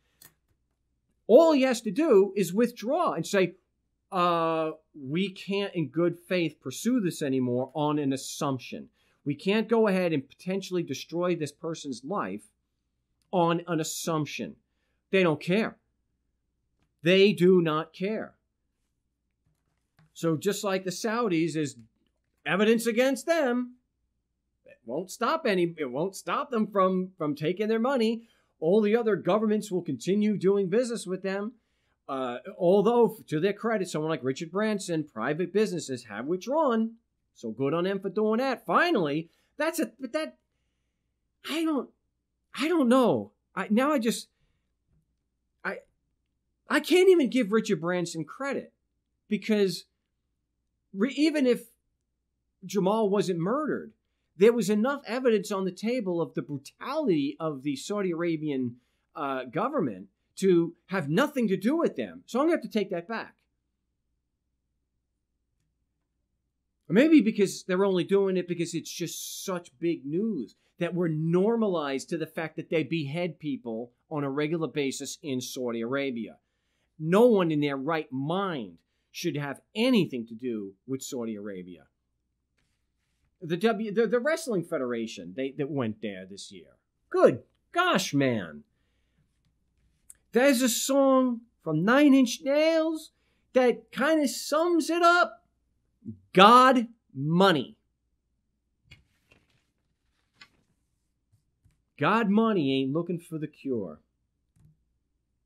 All he has to do is withdraw and say, we can't in good faith pursue this anymore on an assumption. We can't go ahead and potentially destroy this person's life on an assumption. They don't care. They do not care. So just like the Saudis is evidence against them, it won't stop them from taking their money. All the other governments will continue doing business with them. Although, to their credit, someone like Richard Branson, private businesses have withdrawn. So good on them for doing that. Finally, I don't know. I can't even give Richard Branson credit because even if Jamal wasn't murdered, there was enough evidence on the table of the brutality of the Saudi Arabian government to have nothing to do with them. So I'm going to have to take that back. Or maybe because they're only doing it because it's just such big news that we're normalized to the fact that they behead people on a regular basis in Saudi Arabia. No one in their right mind should have anything to do with Saudi Arabia. The Wrestling Federation, that went there this year. Good gosh, man. There's a song from Nine Inch Nails that kind of sums it up. God money. God money ain't looking for the cure.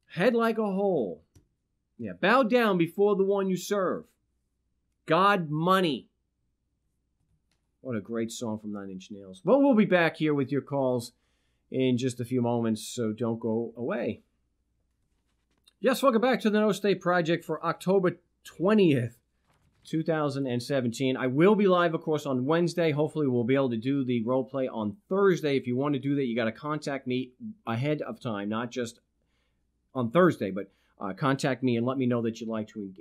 Head like a hole. Yeah, bow down before the one you serve. God money. What a great song from Nine Inch Nails. Well, we'll be back here with your calls in just a few moments, so don't go away. Yes, welcome back to the No State Project for October 20th, 2017. I will be live, of course, on Wednesday. Hopefully, we'll be able to do the role play on Thursday. If you want to do that, you got to contact me ahead of time, not just on Thursday, but contact me and let me know that you'd like to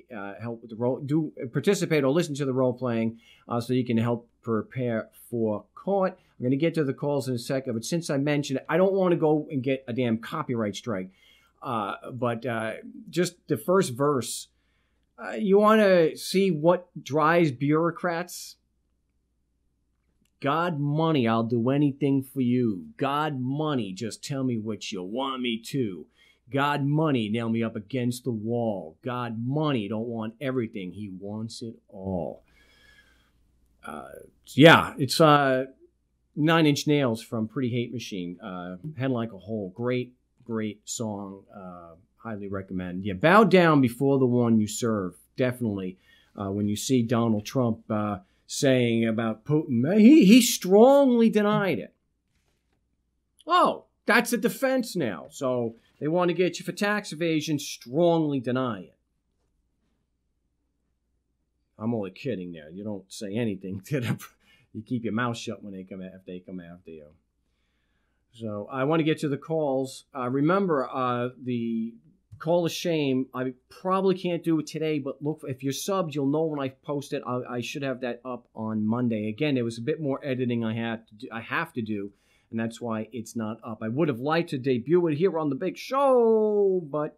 help with the role, participate or listen to the role playing, so you can help prepare for court. I'm going to get to the calls in a second, but since I mentioned it, I don't want to go and get a damn copyright strike. But just the first verse, you want to see what drives bureaucrats? God money, I'll do anything for you. God money, just tell me what you want me to. God money, nail me up against the wall. God money, don't want everything. He wants it all. It's 9 Inch Nails from Pretty Hate Machine. Head Like a Hole. Great song. Highly recommend. Yeah, bow down before the one you serve. Definitely. When you see Donald Trump saying about Putin, he strongly denied it. Oh, that's a defense now. So they want to get you for tax evasion, strongly deny it. I'm only kidding there. You don't say anything to them. You keep your mouth shut when they come after you. So I want to get to the calls. Remember, the call a shame. I probably can't do it today, but look, if you're subbed, you'll know when I post it. I should have that up on Monday. Again, there was a bit more editing I have to do, and that's why it's not up. I would have liked to debut it here on the big show, but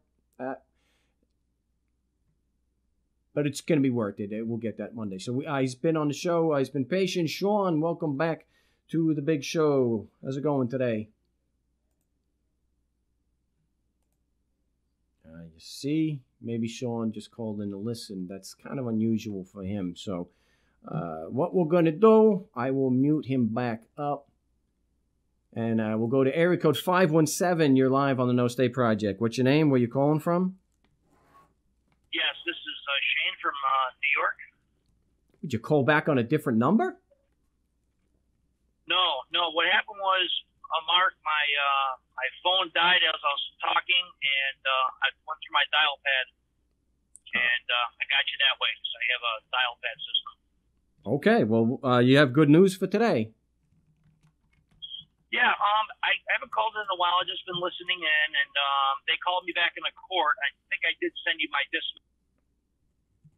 it's going to be worth it. We'll get that Monday. So he's been on the show. He's been patient. Sean, welcome back to the big show. How's it going today? You see, maybe Sean just called in to listen. That's kind of unusual for him. So what we're going to do, I will mute him back up. And we'll go to area code 517. You're live on the No State Project. What's your name? Where you calling from? Yes, this is Shane from New York. Did you call back on a different number? No. What happened was, Mark, my phone died as I was talking, and I went through my dial pad, and I got you that way. So I have a dial pad system. Okay. Well, you have good news for today. Yeah. I haven't called in a while. I've just been listening in, and they called me back in the court. I think I did send you my dismissal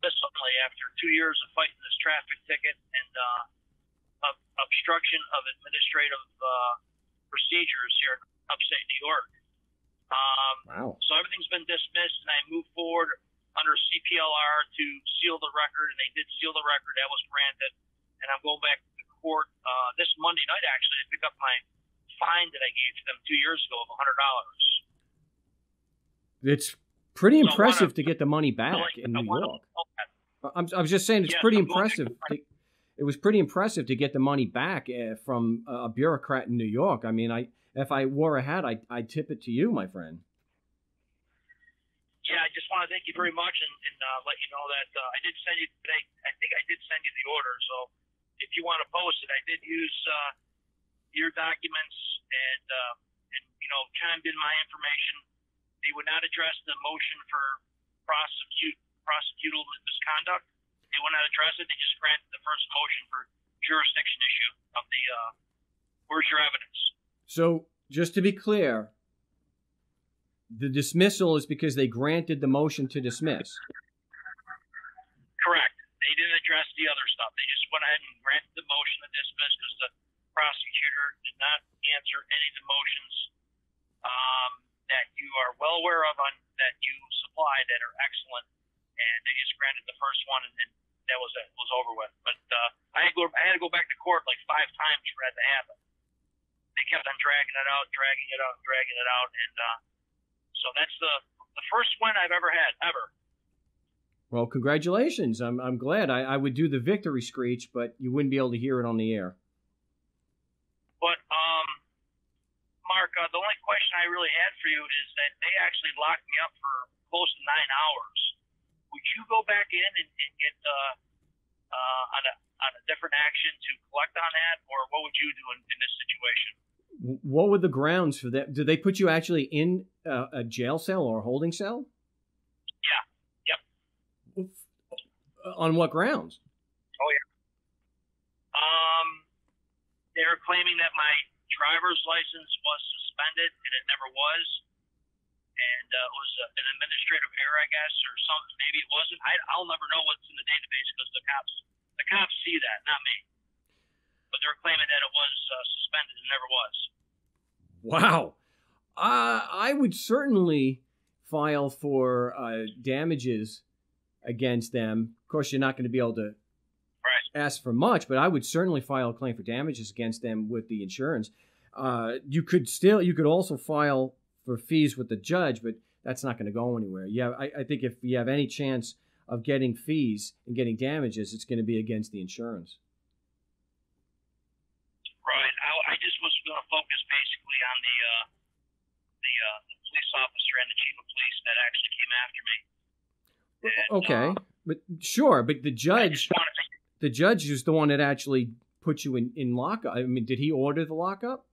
after 2 years of fighting this traffic ticket and obstruction of administrative procedures here in upstate New York. Wow. So everything's been dismissed, and I moved forward under CPLR to seal the record, and they did seal the record. That was granted, and I'm going back to court this Monday night, actually, to pick up my fine that I gave to them 2 years ago of $100. It's pretty impressive to get the money back in New York. I was just saying it's pretty impressive. It was pretty impressive to get the money back from a bureaucrat in New York. I mean, if I wore a hat, I'd tip it to you, my friend. Yeah, I just want to thank you very much and let you know that I did send you today. I think I did send you the order. So if you want to post it, I did use your documents and chimed in my information. They would not address the motion for prosecutable misconduct. They would not address it. They just granted the first motion for jurisdiction issue of the where's your evidence. So just to be clear, the dismissal is because they granted the motion to dismiss. Correct. They didn't address the other stuff. They just went ahead and granted the motion to dismiss because the prosecutor did not answer any of the motions that you are well aware of that you supplied that are excellent, and they just granted the first one, and that was it. It was over with. But I had to go back to court like 5 times for that to happen. They kept on dragging it out, and so that's the first win I've ever had, ever. Well, congratulations. I'm glad. I would do the victory screech, but you wouldn't be able to hear it on the air. But, Mark, the only question I really had for you is that they actually locked me up for close to 9 hours. Would you go back in and get on a different action to collect on that, or what would you do in this situation? What were the grounds for that? Did they put you actually in a jail cell or a holding cell? Yeah. Yep. On what grounds? Oh, yeah. They were claiming that my driver's license was suspended, and it never was. And it was an administrative error, I guess, or something. Maybe it wasn't. I'll never know what's in the database because the cops see that, not me. But they're claiming that it was suspended and never was. Wow. I would certainly file for damages against them. Of course, you're not going to be able to ask for much, but I would certainly file a claim for damages against them with the insurance. You could also file for fees with the judge, but that's not going to go anywhere. Yeah, I think if you have any chance of getting fees and getting damages, it's going to be against the insurance. Right. I just was going to focus basically on the police officer and the chief of police that actually came after me. And, okay, but sure, but the judge is the one that actually put you in lockup. I mean, did he order the lockup?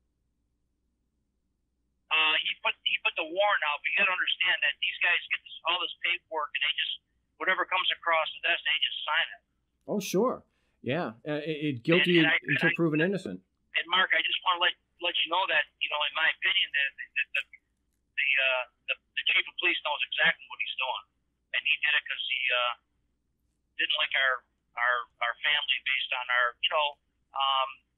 He put the warrant out, but you got to understand that these guys get all this paperwork, and they just whatever comes across the desk, they just sign it. Oh, sure, yeah, guilty until proven innocent. And Mark, I just want to let you know that in my opinion, the chief of police knows exactly what he's doing, and he did it because he didn't like our family based on our,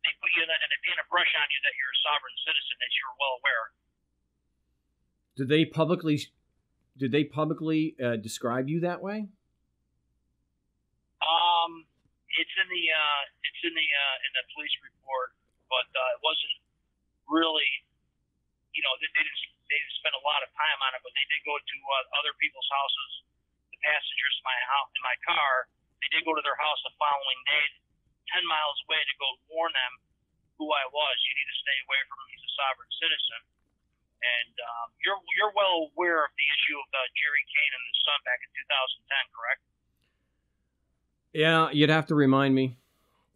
they put you in and they paint a brush on you that you're a sovereign citizen, as you're well aware. Did they publicly describe you that way? It's in the police report, but it wasn't really, they didn't spend a lot of time on it, but they did go to other people's houses, the passengers in my car. They did go to their house the following day, 10 miles away, to go warn them who I was. You need to stay away from him. He's a sovereign citizen. And you're well aware of the issue of Jerry Kane and his son back in 2010, correct? Yeah, you'd have to remind me.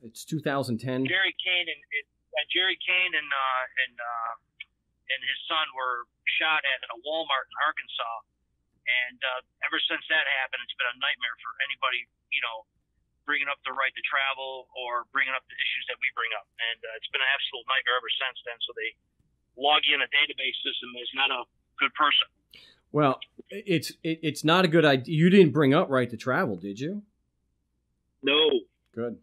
It's 2010. Jerry Kane and his son were shot at a Walmart in Arkansas, and ever since that happened, it's been a nightmare for anybody, bringing up the right to travel or bringing up the issues that we bring up, and it's been an absolute nightmare ever since then. So they log you in a database system is not a good person. Well, it's not a good idea. You didn't bring up right to travel, did you? No. Good.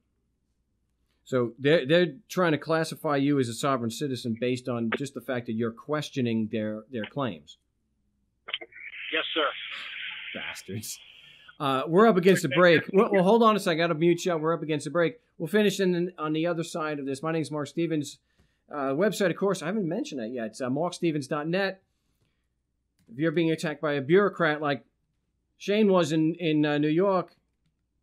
So they're trying to classify you as a sovereign citizen based on just the fact that you're questioning their claims. Yes, sir. Bastards. We're up against the break. Well, hold on a second. I got to mute you. We're up against the break. We'll finish on the other side of this. My name's Mark Stevens. Website, of course, I haven't mentioned that yet. It's markstevens.net. If you're being attacked by a bureaucrat like Shane was in New York,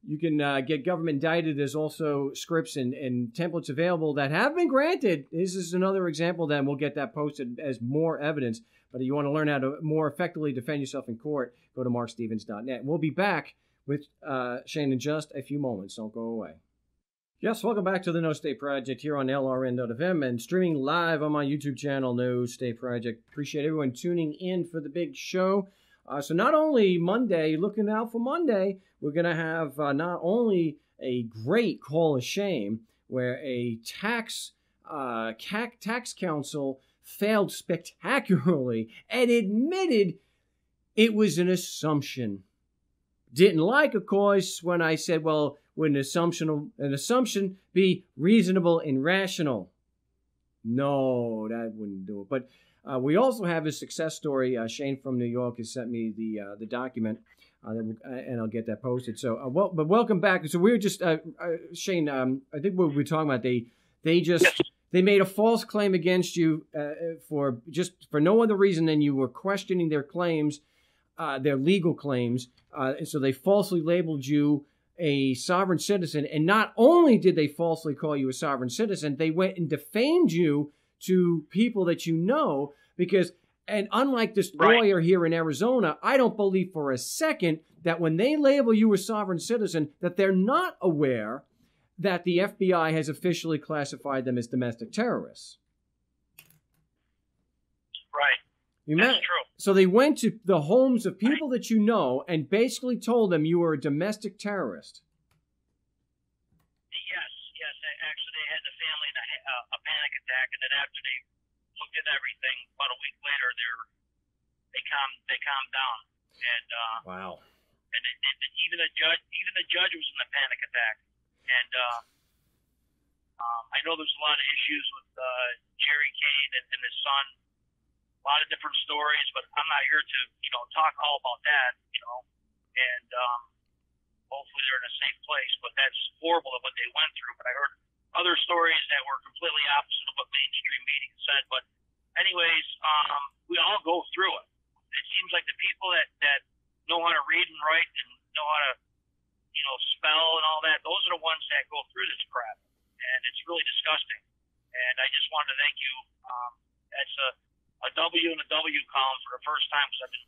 you can get government indicted. There's also scripts and templates available that have been granted. This is another example. Then we'll get that posted as more evidence. But if you want to learn how to more effectively defend yourself in court, go to markstevens.net. We'll be back with Shane in just a few moments. Don't go away. Yes, welcome back to the No State Project here on LRN.FM and streaming live on my YouTube channel, No State Project. Appreciate everyone tuning in for the big show. So not only Monday, looking out for Monday, we're going to have not only a great call of shame where a tax council failed spectacularly and admitted it was an assumption. Didn't like, of course, when I said, well, would an assumption be reasonable and rational? No, that wouldn't do it. But we also have a success story. Shane from New York has sent me the document, and I'll get that posted. So, but welcome back. So we were just Shane. I think what we were talking about, they made a false claim against you for no other reason than you were questioning their claims, their legal claims. And so they falsely labeled you a sovereign citizen. And not only did they falsely call you a sovereign citizen, they went and defamed you to people that you know, and unlike this lawyer here in Arizona, I don't believe for a second that when they label you a sovereign citizen, that they're not aware that the FBI has officially classified them as domestic terrorists. Right. That's true. So they went to the homes of people that you know and basically told them you were a domestic terrorist. Yes. Actually, they had the family in a panic attack, and then after they looked at everything, about a week later, they calmed down. And wow. And even the judge was in a panic attack. And I know there's a lot of issues with Jerry Kane and his son. A lot of different stories, but I'm not here to talk all about that. And hopefully they're in a safe place. But that's horrible of what they went through. But I heard other stories that were completely opposite of what mainstream media said. But anyways, we all go through it. It seems like the people that know how to read and write and know how to spell and all that, those are the ones that go through this crap, and it's really disgusting. And I just wanted to thank you. That's a W in the W column for the first time, because I've been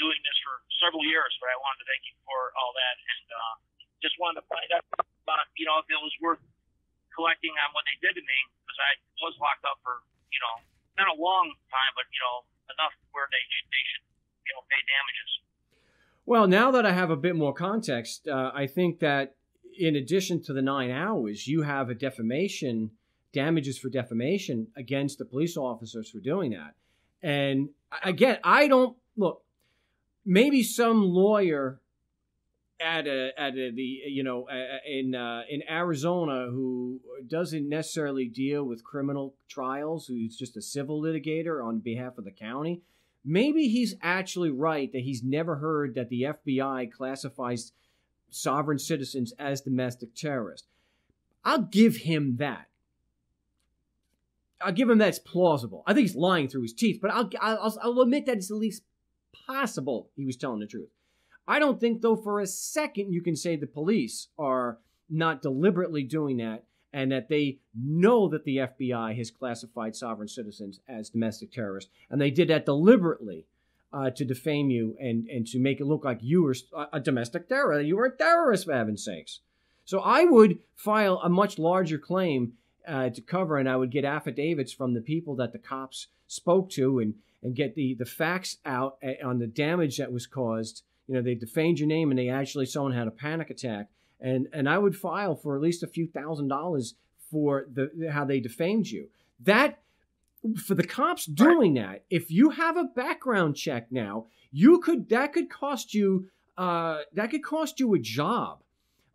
doing this for several years, but I wanted to thank you for all that, and just wanted to find out about if it was worth collecting on what they did to me, because I was locked up for not a long time, but enough where they should pay damages. Well, now that I have a bit more context, I think that in addition to the 9 hours, you have a damages for defamation against the police officers for doing that. And again, I don't look. Maybe some lawyer at in Arizona who doesn't necessarily deal with criminal trials, who's just a civil litigator on behalf of the county. Maybe he's actually right that he's never heard that the FBI classifies sovereign citizens as domestic terrorists. I'll give him that. I'll give him that's plausible. I think he's lying through his teeth, but I'll admit that it's at least possible he was telling the truth. I don't think, though, for a second you can say the police are not deliberately doing that and that they know that the FBI has classified sovereign citizens as domestic terrorists, and they did that deliberately to defame you and to make it look like you were a domestic terrorist. You were a terrorist, for heaven's sakes. So I would file a much larger claim to cover, and I would get affidavits from the people that the cops spoke to and get the facts out on the damage that was caused. You know, they defamed your name and they actually someone had a panic attack. And I would file for at least a few $1,000s for how they defamed you. That, for the cops doing that, if you have a background check now, that could cost you a job.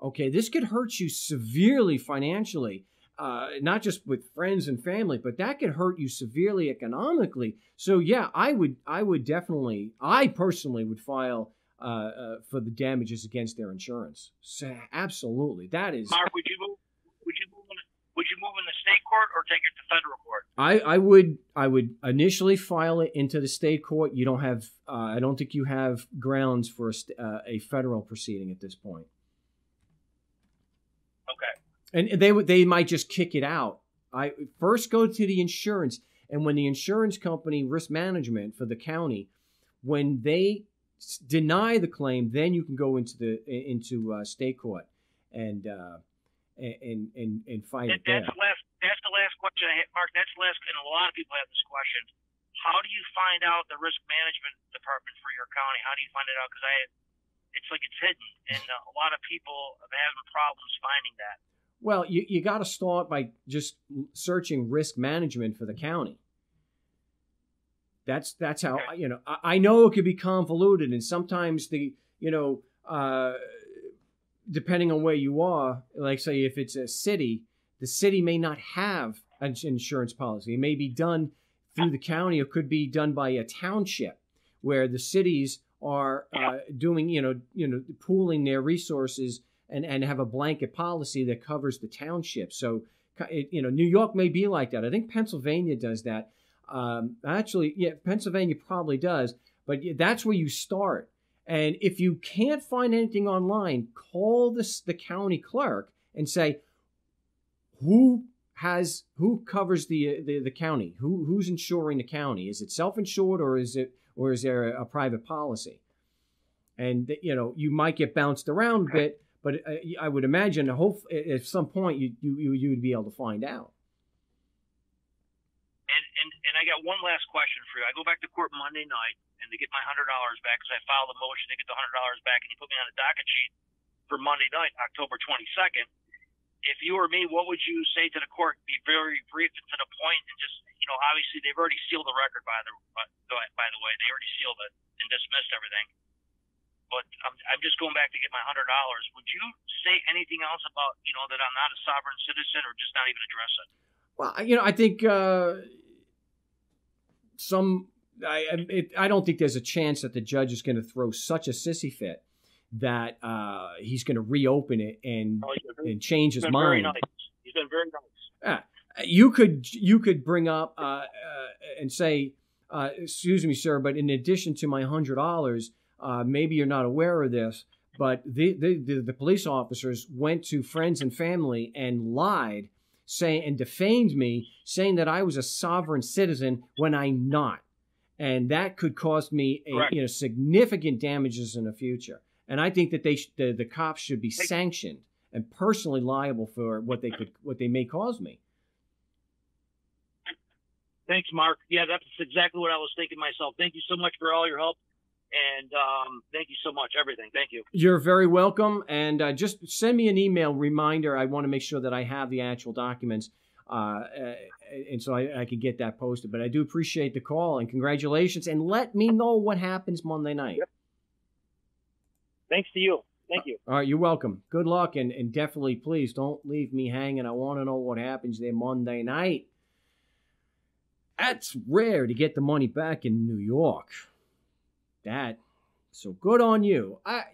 Okay, this could hurt you severely financially, not just with friends and family, but that could hurt you severely economically. So yeah, I personally would file for the damages against their insurance. So, absolutely, that is. Mark, would you move in the state court or take it to federal court? I would initially file it into the state court. You don't have. I don't think you have grounds for a federal proceeding at this point. Okay. And they might just kick it out. I first go to the insurance, and when the insurance company, risk management for the county, when they deny the claim, then you can go into state court and fight it there. That's the last question I had, Mark. That's the last, and a lot of people have this question. How do you find out the risk management department for your county? How do you find it out? Because it's like it's hidden, and a lot of people are having problems finding that. Well, you got to start by just searching risk management for the county. That's how, you know, I know it could be convoluted, and sometimes depending on where you are, like say if it's a city, the city may not have an insurance policy. It may be done through the county, or could be done by a township, where the cities are doing, pooling their resources and have a blanket policy that covers the township. So, New York may be like that. I think Pennsylvania does that. Pennsylvania probably does, but that's where you start. And if you can't find anything online, call the county clerk and say, who covers the county? Who's insuring the county? Is it self-insured or is there a private policy? And you might get bounced around a bit, but I would imagine at some point you would be able to find out. And I got one last question for you. I go back to court Monday night, and they get my $100 back because I filed a motion. They get the $100 back, and you put me on a docket sheet for Monday night, October 22nd. If you were me, what would you say to the court? Be very brief and to the point, and just, obviously they've already sealed the record by the way. They already sealed it and dismissed everything. But I'm just going back to get my $100. Would you say anything else about, that I'm not a sovereign citizen, or just not even address it? Well, I think I don't think there's a chance that the judge is going to throw such a sissy fit that he's going to reopen it and change his mind. Very nice. He's been very nice. You could bring up and say, excuse me, sir, but in addition to my $100, maybe you're not aware of this, but the police officers went to friends and family and lied, and defamed me, saying that I was a sovereign citizen when I'm not. And that could cost me significant damages in the future. And I think that the cops should be sanctioned and personally liable for what they may cause me. Thanks, Mark. Yeah, that's exactly what I was thinking myself. Thank you so much for all your help. And thank you so much. Everything. Thank you. You're very welcome. And just send me an email reminder. I want to make sure that I have the actual documents And so I can get that posted. But I do appreciate the call and congratulations. And let me know what happens Monday night. Yep. Thanks to you. Thank you. All right, you're welcome. Good luck, and definitely, please don't leave me hanging. I want to know what happens there Monday night. That's rare to get the money back in New York. So good on you. And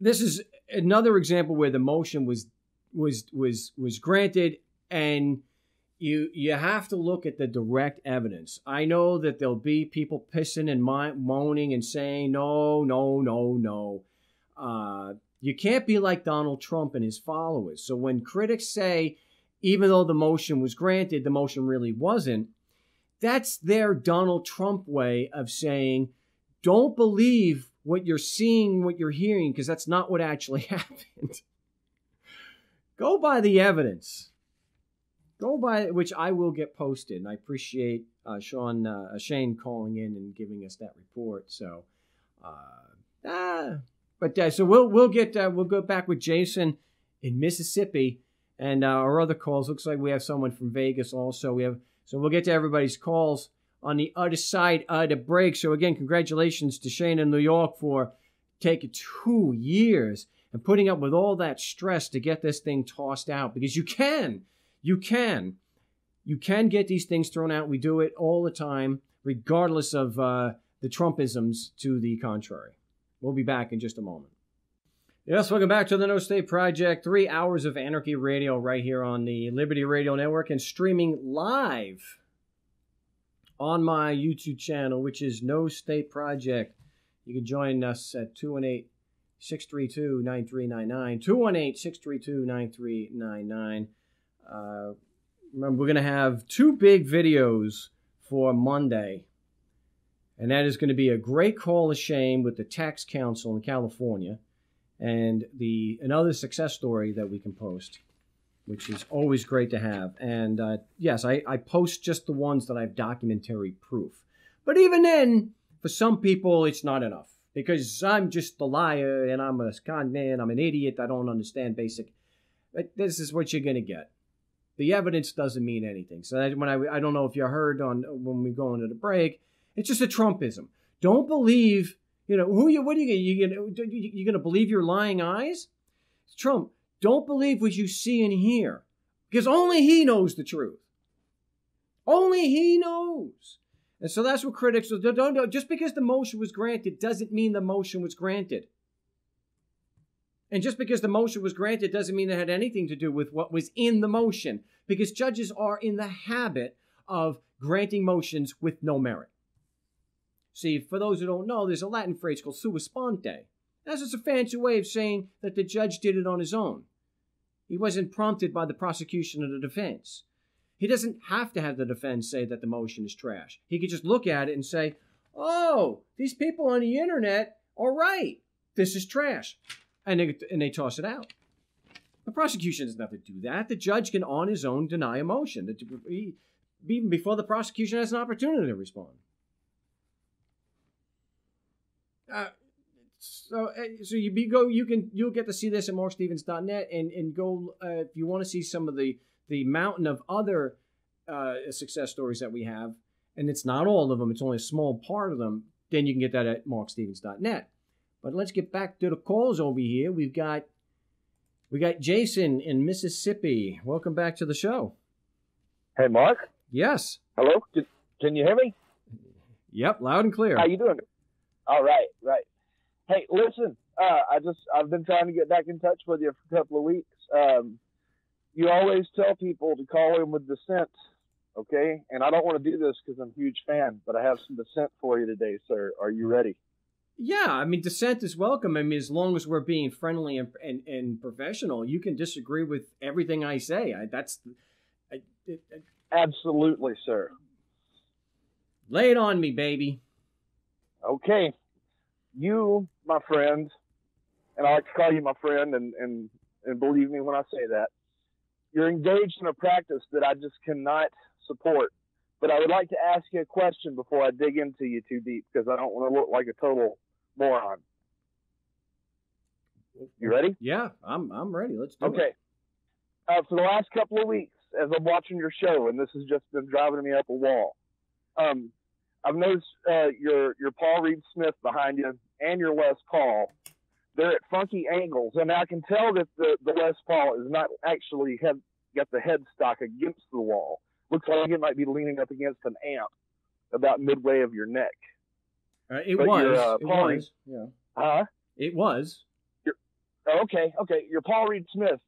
this is another example where the motion was granted, and you have to look at the direct evidence. I know that there'll be people pissing and moaning and saying, no. You can't be like Donald Trump and his followers. So when critics say, even though the motion was granted, the motion really wasn't, that's their Donald Trump way of saying, don't believe what you're seeing, what you're hearing, because that's not what actually happened. Go by the evidence. Go by it, which I will get posted. And I appreciate Shane calling in and giving us that report. So, so we'll go back with Jason in Mississippi and our other calls. Looks like we have someone from Vegas also. So we'll get to everybody's calls on the other side of the break. So again, congratulations to Shane in New York for taking 2 years and putting up with all that stress to get this thing tossed out, because you can get these things thrown out. We do it all the time, regardless of the Trumpisms to the contrary. We'll be back in just a moment. Yes, welcome back to the No State Project. 3 hours of Anarchy Radio right here on the Liberty Radio Network and streaming live on my YouTube channel, which is No State Project. You can join us at 218-632-9399. 218-632-9399. Remember, we're going to have 2 big videos for Monday. And that is going to be a great call of shame with the tax council in California. And another success story that we can post, which is always great to have. And yes, I post just the ones that I have documentary proof. But even then, for some people, it's not enough. Because I'm just a liar, and I'm a con man, I'm an idiot, I don't understand basic. But this is what you're going to get. The evidence doesn't mean anything. So I don't know if you heard when we go into the break, it's just a Trumpism. Don't believe... what are you going to believe your lying eyes? Trump, don't believe what you see and hear, because only he knows the truth. Only he knows. And so that's what critics don't. Just because the motion was granted doesn't mean the motion was granted. And just because the motion was granted doesn't mean it had anything to do with what was in the motion, because judges are in the habit of granting motions with no merit. See, for those who don't know, there's a Latin phrase called sua sponte. That's just a fancy way of saying that the judge did it on his own. He wasn't prompted by the prosecution or the defense. He doesn't have to have the defense say that the motion is trash. He could just look at it and say, oh, these people on the internet are right. This is trash. And they toss it out. The prosecution doesn't have to do that. The judge can on his own deny a motion, even before the prosecution has an opportunity to respond. You'll get to see this at markstevens.net and go if you want to see some of the mountain of other success stories that we have, and it's not all of them, it's only a small part of them, then you can get that at markstevens.net. But let's get back to the calls over here. We got Jason in Mississippi. Welcome back to the show. Hey, Mark. Yes. Hello. Can you hear me? Yep, loud and clear. How you doing? All right, right. Hey, listen, I've been trying to get back in touch with you for a couple of weeks. You always tell people to call in with dissent, okay? And I don't want to do this because I'm a huge fan, but I have some dissent for you today, sir. Are you ready? Yeah, I mean, dissent is welcome. I mean, as long as we're being friendly and professional, you can disagree with everything I say. Absolutely, sir. Lay it on me, baby. Okay. You, my friend, and I like to call you my friend, and believe me when I say that, you're engaged in a practice that I just cannot support. But I would like to ask you a question before I dig into you too deep, because I don't want to look like a total moron. You ready? Yeah, I'm ready. Let's do it. Okay. for the last couple of weeks, as I'm watching your show, and this has just been driving me up a wall. I've noticed your Paul Reed Smith behind you and your Les Paul. They're at funky angles, and I can tell that the Les Paul is not actually got the headstock against the wall. Looks like it might be leaning up against an amp about midway of your neck. It was. Yeah. Huh? It was. Okay. Your Paul Reed Smith,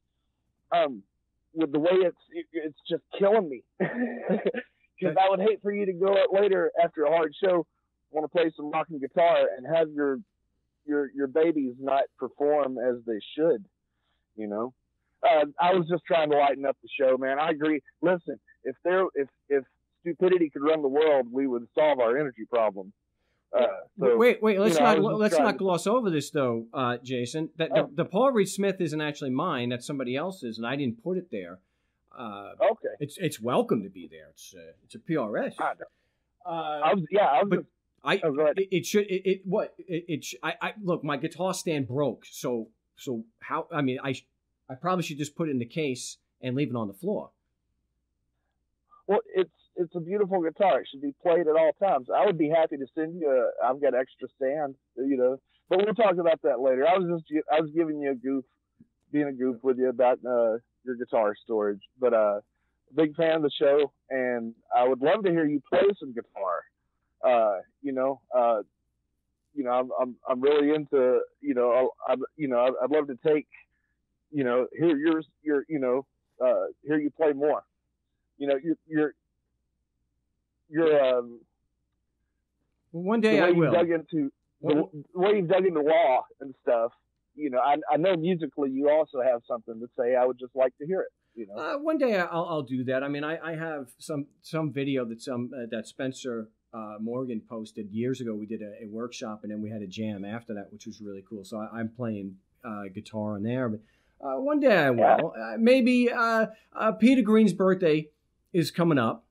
with the way it's just killing me. Because I would hate for you to go out later after a hard show, want to play some rock and guitar, and have your babies not perform as they should. You know, I was just trying to lighten up the show, man. I agree. Listen, if stupidity could run the world, we would solve our energy problem. Wait. Let's not gloss over this though, Jason. The Paul Reed Smith isn't actually mine. That's somebody else's, and I didn't put it there. Okay. It's welcome to be there. It's a PRS. Look, my guitar stand broke. So how? I mean, I probably should just put it in the case and leave it on the floor. Well, it's a beautiful guitar. It should be played at all times. I would be happy to send you. I've got extra stand, but we'll talk about that later. I was giving you a goof, being a goof with you about your guitar storage. But big fan of the show, and I would love to hear you play some guitar. I'm really into. I'd love to take. Hear hear you play more. One day I will. The way you dug into Law and stuff, I know musically you also have something to say. I would just like to hear it. One day I'll do that. I mean, I have some video that Spencer Morgan posted years ago. We did a workshop, and then we had a jam after that, which was really cool. So I'm playing guitar on there. But one day I will. Maybe Peter Green's birthday is coming up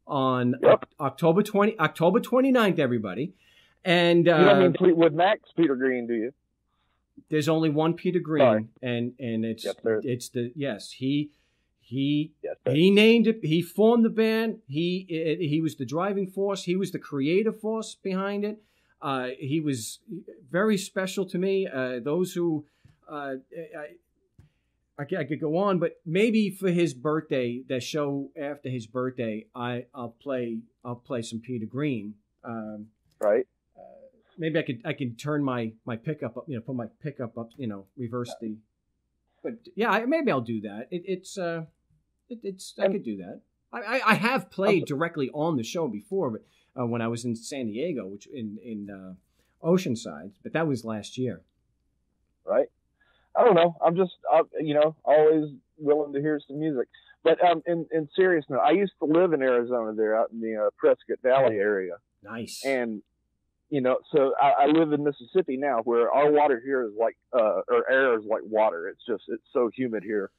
on October 29th, everybody. And you don't mean Fleetwood Mac's Peter Green, do you? There's only one Peter Green. Sorry. and it's he Yes, named it. He formed the band. He was the driving force. He was the creative force behind it. He was very special to me. Those who I could go on, but maybe for his birthday, the show after his birthday, I'll play some Peter Green. Right. Maybe I can turn my pickup up, put my pickup up, reverse the. But yeah, maybe I'll do that. I could do that. I have played directly on the show before, but when I was in San Diego, which in Oceanside, but that was last year. Right. I don't know. I'm just, always willing to hear some music. But in serious note, I used to live in Arizona there, out in the Prescott Valley area. Nice. And, so I live in Mississippi now, where our water here is like, or air is like water. It's so humid here.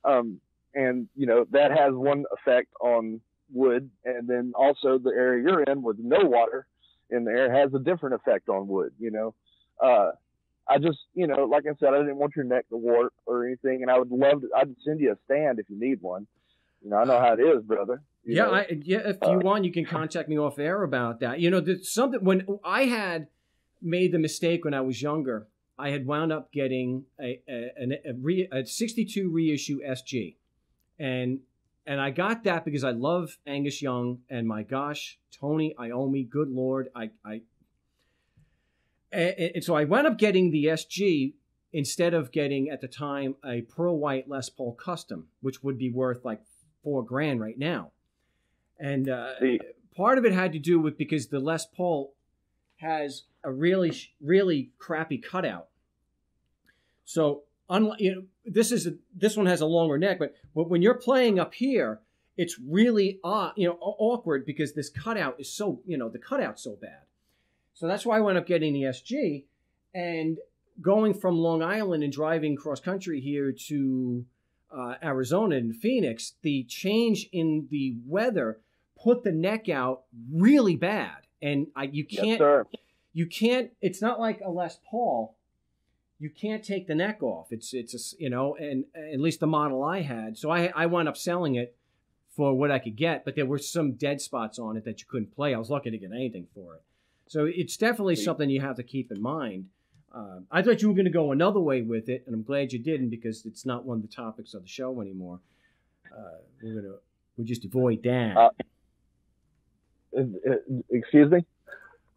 And, that has one effect on wood. And then also the area you're in with no water in the air has a different effect on wood, I just, like I said, I didn't want your neck to warp or anything, and I'd send you a stand if you need one. I know how it is, brother. If you want, you can contact me off air about that. There's something when I had made the mistake when I was younger, I had wound up getting a 62 reissue SG, and I got that because I love Angus Young, and my gosh, Tony Iommi, good Lord, And so I wound up getting the SG instead of getting, at the time, a pearl white Les Paul Custom, which would be worth like $4,000 right now. And part of it had to do with because the Les Paul has a really, really crappy cutout. So this one has a longer neck, but when you're playing up here, it's really awkward because this cutout is so the cutout's so bad. So that's why I wound up getting the SG, and going from Long Island and driving cross country here to Arizona and Phoenix, the change in the weather put the neck out really bad, and you can't. Yes, sir. You can't. It's not like a Les Paul. you can't take the neck off. It's and at least the model I had. So I wound up selling it for what I could get, but there were some dead spots on it that you couldn't play. I was lucky to get anything for it. So it's definitely something you have to keep in mind. I thought you were going to go another way with it, and I'm glad you didn't, because it's not one of the topics of the show anymore. We'll just avoid that. Excuse me?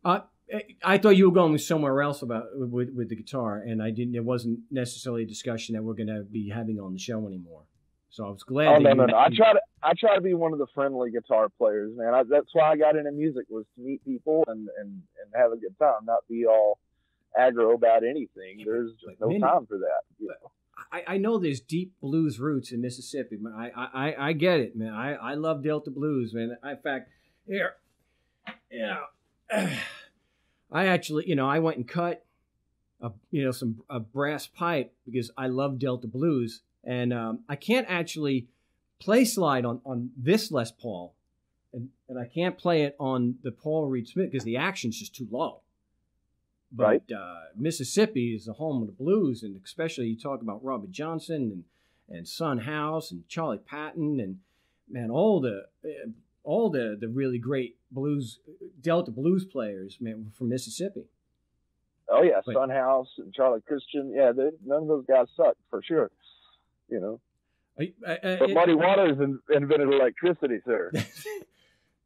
I thought you were going somewhere else with the guitar, and I didn't. It wasn't necessarily a discussion that we're going to be having on the show anymore. So I was glad. No. I try to be one of the friendly guitar players, man. That's why I got into music, was to meet people and have a good time, not be all aggro about anything. There's just no time for that. You know? I know there's deep blues roots in Mississippi. I get it, man. I love Delta blues, man. In fact, here, I actually, I went and cut a brass pipe because I love Delta blues, and I can't actually play slide on this Les Paul, and I can't play it on the Paul Reed Smith because the action's just too low. But right. Mississippi is the home of the blues, and especially you talk about Robert Johnson and Son House and Charlie Patton, and man, all the really great blues, Delta blues players, man, from Mississippi. Oh yeah, Son House and Charlie Christian. Yeah, none of those guys suck for sure. But Muddy Waters invented electricity, sir.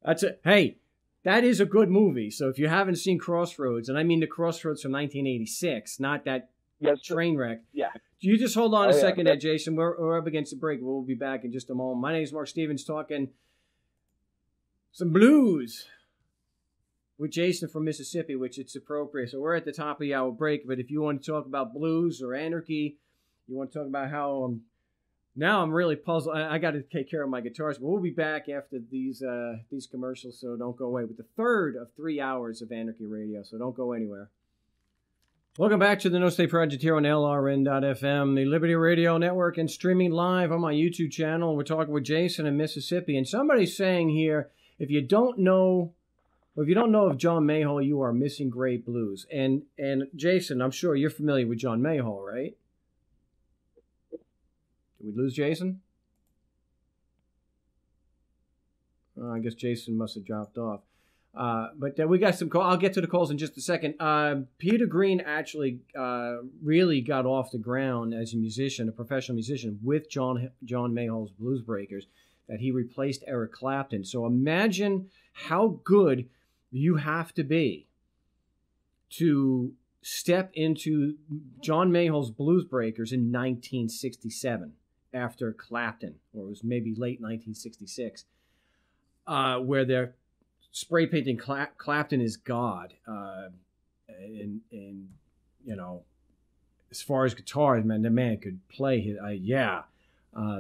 That's it. Hey, that is a good movie. So if you haven't seen Crossroads, and I mean the Crossroads from 1986, not that train wreck. Yeah. You just hold on a second there, Jason. We're up against the break. We'll be back in just a moment. My name is Mark Stevens, talking some blues with Jason from Mississippi, which it's appropriate. So we're at the top of the hour break, but if you want to talk about blues or anarchy, you want to talk about how now I'm really puzzled. I got to take care of my guitars, but we'll be back after these commercials, so don't go away, with the third of 3 hours of Anarchy Radio, so don't go anywhere. Welcome back to the No State Project here on LRN.FM, the Liberty Radio Network, and streaming live on my YouTube channel. We're talking with Jason in Mississippi, and somebody's saying here, if you don't know of John Mayhall, you are missing great blues. And Jason, I'm sure you're familiar with John Mayhall, right? Did we lose Jason? I guess Jason must have dropped off. But we got some calls. I'll get to the calls in just a second. Peter Green actually really got off the ground as a musician, a professional musician, with John Mayhall's Blues Breakers, that he replaced Eric Clapton. So imagine how good you have to be to step into John Mayhall's Blues Breakers in 1967 after Clapton, or it was maybe late 1966, where they're spray painting Clapton is God. And as far as guitars, man, the man could play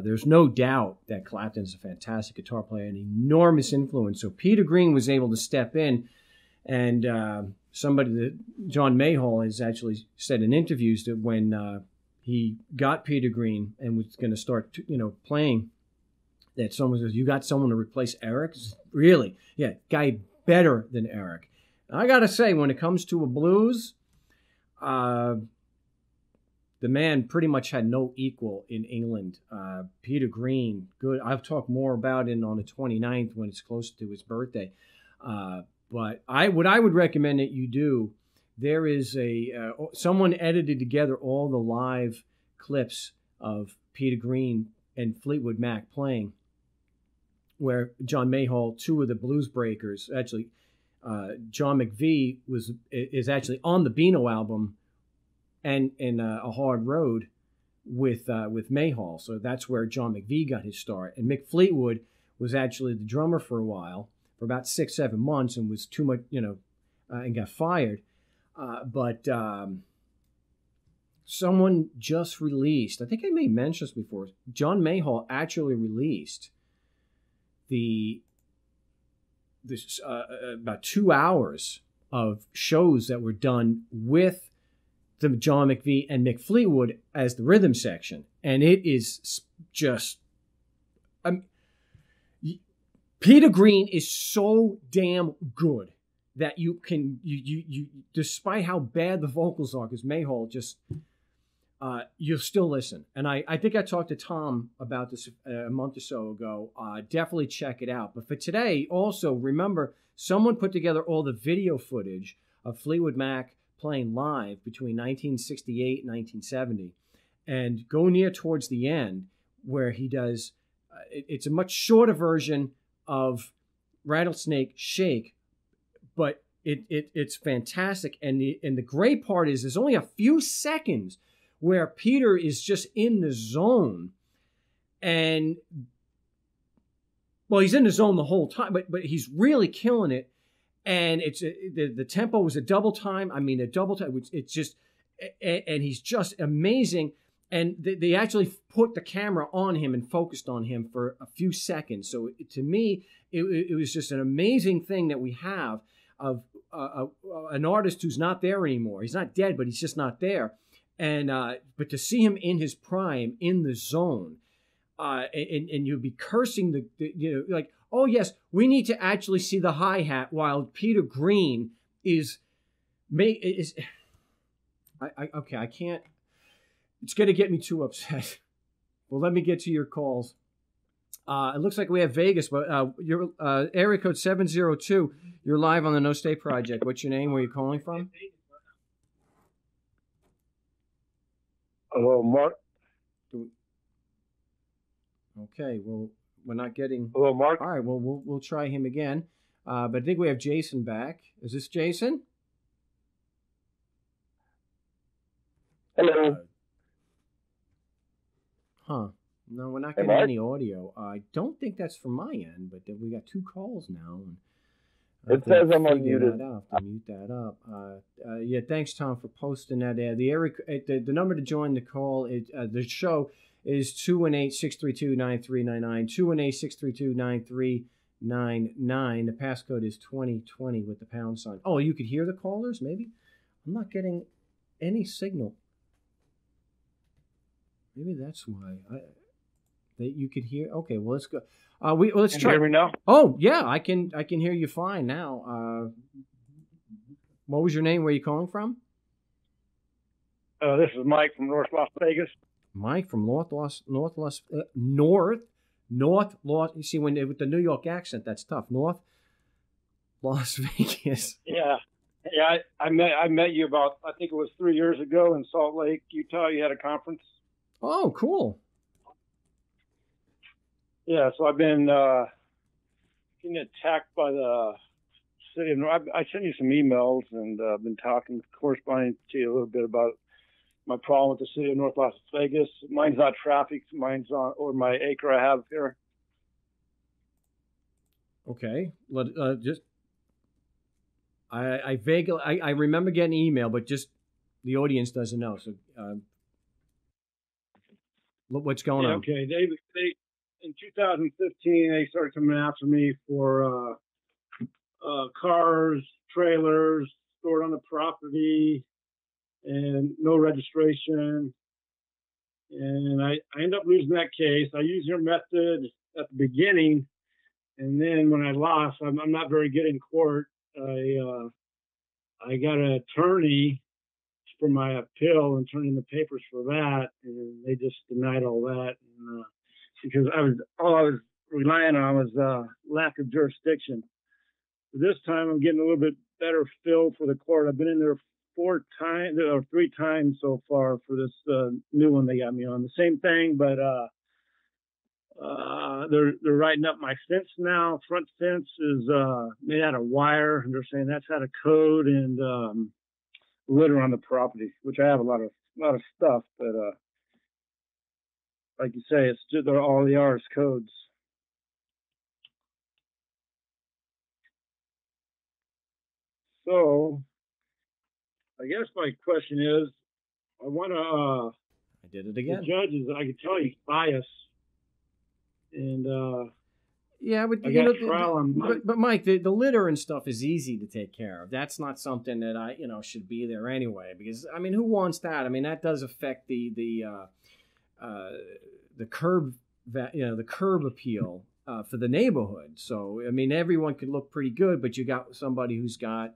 there's no doubt that Clapton is a fantastic guitar player, an enormous influence. So Peter Green was able to step in, and somebody that John Mayhall has actually said in interviews that when he got Peter Green and was going to start, playing, that someone says, "You got someone to replace Eric?" Really? Yeah, guy better than Eric. And I got to say, when it comes to a blues, the man pretty much had no equal in England. Peter Green, good. I've talked more about it on the 29th when it's close to his birthday. But what I would recommend that you do, there is someone edited together all the live clips of Peter Green and Fleetwood Mac playing, where John Mayhall, two of the Blues Breakers, actually, John McVie is actually on the Beano album, and in A Hard Road with Mayhall. So that's where John McVie got his start. And Mick Fleetwood was actually the drummer for a while, for about 6-7 months, and was too much, and got fired. But someone just released, I think I may mention this before, John Mayhall actually released about 2 hours of shows that were done with the John McVie and Mick Fleetwood as the rhythm section. And it is just, Peter Green is so damn good that you despite how bad the vocals are, because Mayhall just, you'll still listen. And I think I talked to Tom about this a month or so ago. Definitely check it out. But for today, also remember, someone put together all the video footage of Fleetwood Mac playing live between 1968 and 1970. And go near towards the end where he does, it's a much shorter version of Rattlesnake Shake, but it's fantastic. And the great part is there's only a few seconds where Peter is just in the zone, and well, he's in the zone the whole time, but he's really killing it. And it's the tempo was a double time. I mean, a double time. It's just, and he's just amazing. And they actually put the camera on him and focused on him for a few seconds. So to me, it was just an amazing thing that we have of an artist who's not there anymore. He's not dead, but he's just not there. And but to see him in his prime, in the zone, and you'd be cursing the like, oh yes, we need to actually see the hi-hat while Peter Green is okay, I can't. It's going to get me too upset. Well, let me get to your calls. It looks like we have Vegas, but your area code 702. You're live on the No State Project. What's your name? Where are you calling from? Hello, Mark. Okay, well, we're not getting. Hello, Mark. All right, well, we'll try him again. But I think we have Jason back. Is this Jason? Hello. Huh. No, we're not getting any audio. I don't think that's from my end, but we got two calls now. It says I'm unmuted. unmuted. To mute that up. Yeah, thanks, Tom, for posting that. The number to join the call, the show is 218-632-9399, 218-632-9399. The passcode is 2020 with the pound sign. Oh, you could hear the callers, maybe? I'm not getting any signal. Maybe that's why that you could hear. Okay, well, let's go. Let's try. Can you hear me now? Oh yeah, I can hear you fine now. What was your name? Where are you calling from? This is Mike from North Las Vegas. Mike from North. You see, with the New York accent, that's tough. North Las Vegas. Yeah. I met you about, I think it was 3 years ago in Salt Lake, Utah. You had a conference. Oh, cool. Yeah, so I've been getting attacked by the city of North. I sent you some emails and been corresponding to you a little bit about my problem with the city of North Las Vegas. Mine's not traffic. Mine's or my acre I have here. Okay. I vaguely I remember getting an email, but just the audience doesn't know. So what's going on? Okay. They in 2015 they started coming after me for cars, trailers stored on the property, and no registration. And I end up losing that case. I used your method at the beginning, and then when I lost, I'm not very good in court. I got an attorney for my appeal and turned in the papers for that, and they just denied all that. And, because all I was relying on was lack of jurisdiction. This time, I'm getting a little bit better feel for the court. I've been in there 3 times so far for this new one they got me on. The same thing, but they're writing up my fence now. Front fence is made out of wire, and they're saying that's out of code, and litter on the property, which I have a lot of stuff, but like you say, it's just all the ours codes. So I guess my question is, I want to. I did it again. The judges, I can tell he's biased, and yeah, but I got trial on. But Mike, the litter and stuff is easy to take care of. That's not something that I should be there anyway. Because I mean, who wants that? I mean, that does affect the curb the curb appeal for the neighborhood. So I mean, everyone could look pretty good, but you got somebody who's got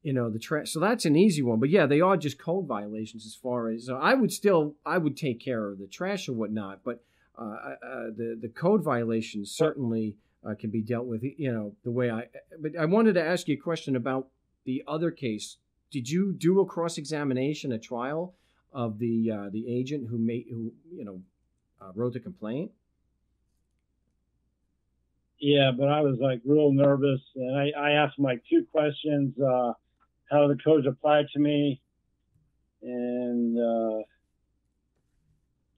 you know, so that's an easy one. But yeah, they are just code violations as far as, so I would take care of the trash or whatnot, but the code violations certainly can be dealt with, you know, the way but I wanted to ask you a question about the other case. Did you do a cross-examination, a trial of the agent who wrote the complaint? Yeah, but I was like real nervous, and I asked him like 2 questions: how the codes apply to me, and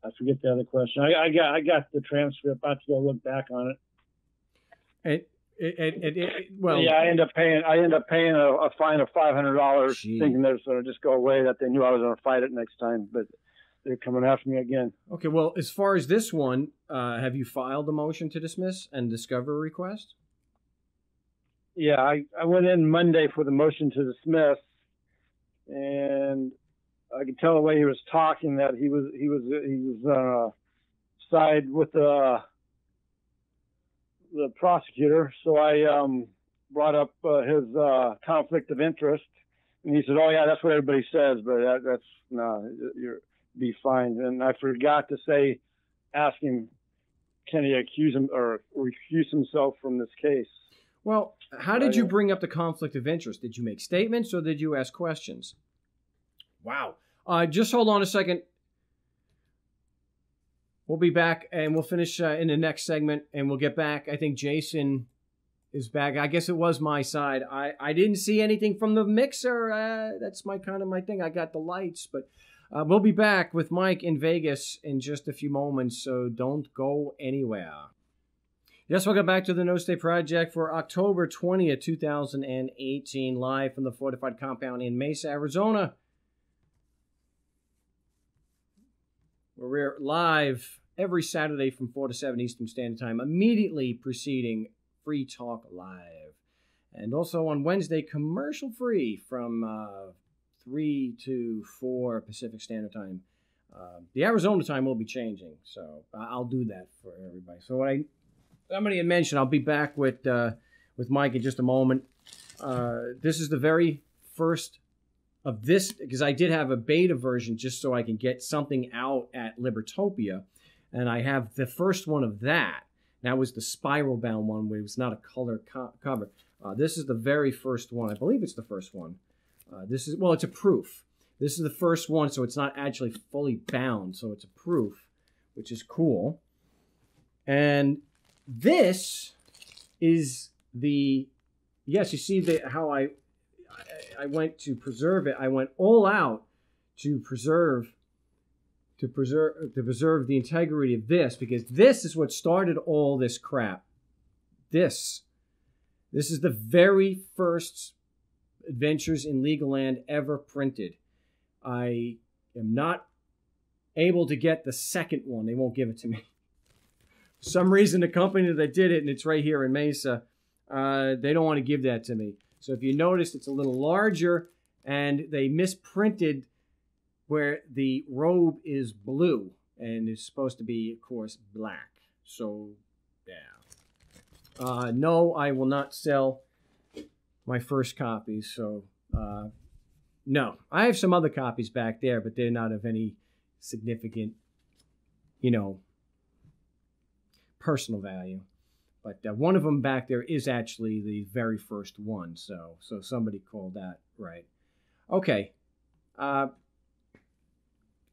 I forget the other question. I got the transcript. I have to go look back on it. Well, yeah, I end up paying a fine of $500, thinking that it's going to just go away. That they knew I was going to fight it next time, but they're coming after me again. Okay, well, as far as this one, have you filed a motion to dismiss and discovery request? Yeah, I went in Monday for the motion to dismiss, and I could tell the way he was talking that he was side with the prosecutor. So I brought up his conflict of interest, and he said, "Oh yeah, that's what everybody says, but that's no, you're be fine." And I forgot to ask him, can he accuse him or recuse himself from this case? Well, how did you bring up the conflict of interest? Did you make statements or did you ask questions? Wow. Just hold on a second. We'll be back and we'll finish in the next segment and we'll get back. I think Jason is back. I guess it was my side. I didn't see anything from the mixer. That's my thing. I got the lights, but we'll be back with Mike in Vegas in just a few moments, so don't go anywhere. Yes, welcome back to the No State Project for October 20th, 2018, live from the Fortified Compound in Mesa, Arizona. We're live every Saturday from 4 to 7 Eastern Standard Time, immediately preceding Free Talk Live. And also on Wednesday, commercial free from 3 to 4 Pacific Standard Time. The Arizona time will be changing, so I'll do that for everybody. So somebody had mentioned I'll be back with Mike in just a moment. This is the very first of this, because I did have a beta version just so I can get something out at Libertopia, and I have the first one of that. That was the spiral bound one where it was not a color cover. This is the very first one. I believe it's the first one. It's a proof. This is the first one, so it's not actually fully bound, so it's a proof, which is cool. And this is yes, you see how I went to preserve it. I went all out to preserve the integrity of this, because this is what started all this crap. This is the very first Adventures in Legoland ever printed. I am not able to get the second one. They won't give it to me. For some reason, the company that did it, and it's right here in Mesa, they don't want to give that to me. So if you notice, it's a little larger, and they misprinted where the robe is blue, and it's supposed to be, of course, black. So, yeah. No, I will not sell my first copies, so no. I have some other copies back there, but they're not of any significant, personal value. But one of them back there is actually the very first one, so somebody called that right. Okay.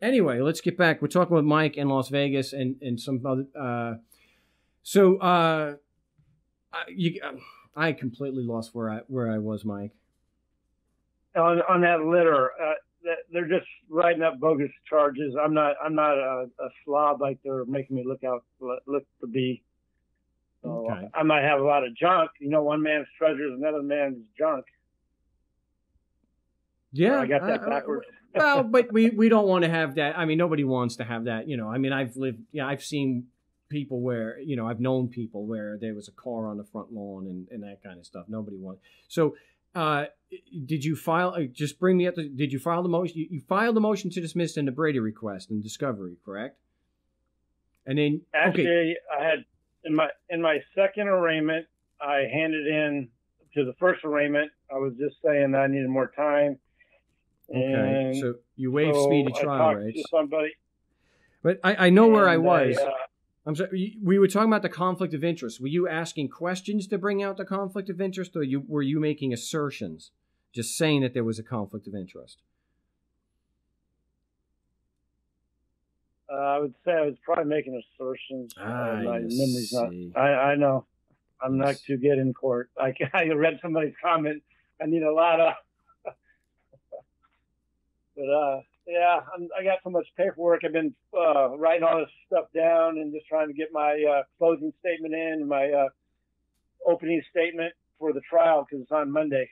Anyway, let's get back. We're talking with Mike in Las Vegas and some other. I completely lost where I was, Mike. On that litter, they're just writing up bogus charges. I'm not a slob like they're making me look to be. So okay. I might have a lot of junk. One man's treasure is another man's junk. Yeah, I got that backwards. Well, but we don't want to have that. I mean, nobody wants to have that. I've seen people where, I've known people where there was a car on the front lawn and that kind of stuff. Nobody wants. So, did you file? Just bring me up. Did you file the motion? You filed the motion to dismiss and the Brady request and discovery, correct? And then actually, okay. I had in my second arraignment, I handed in to the first arraignment. I was just saying that I needed more time. Okay, And so you waived so speedy I trial talked rights. to somebody. But I know where I and was. I'm sorry. We were talking about the conflict of interest. Were you asking questions to bring out the conflict of interest, or were you making assertions, just saying that there was a conflict of interest? I would say I was probably making assertions. My memory's not. I know. I'm not too good in court. I read somebody's comment. I need a lot of. But yeah, I got so much paperwork. I've been writing all this stuff down and just trying to get my closing statement in and my opening statement for the trial because it's on Monday.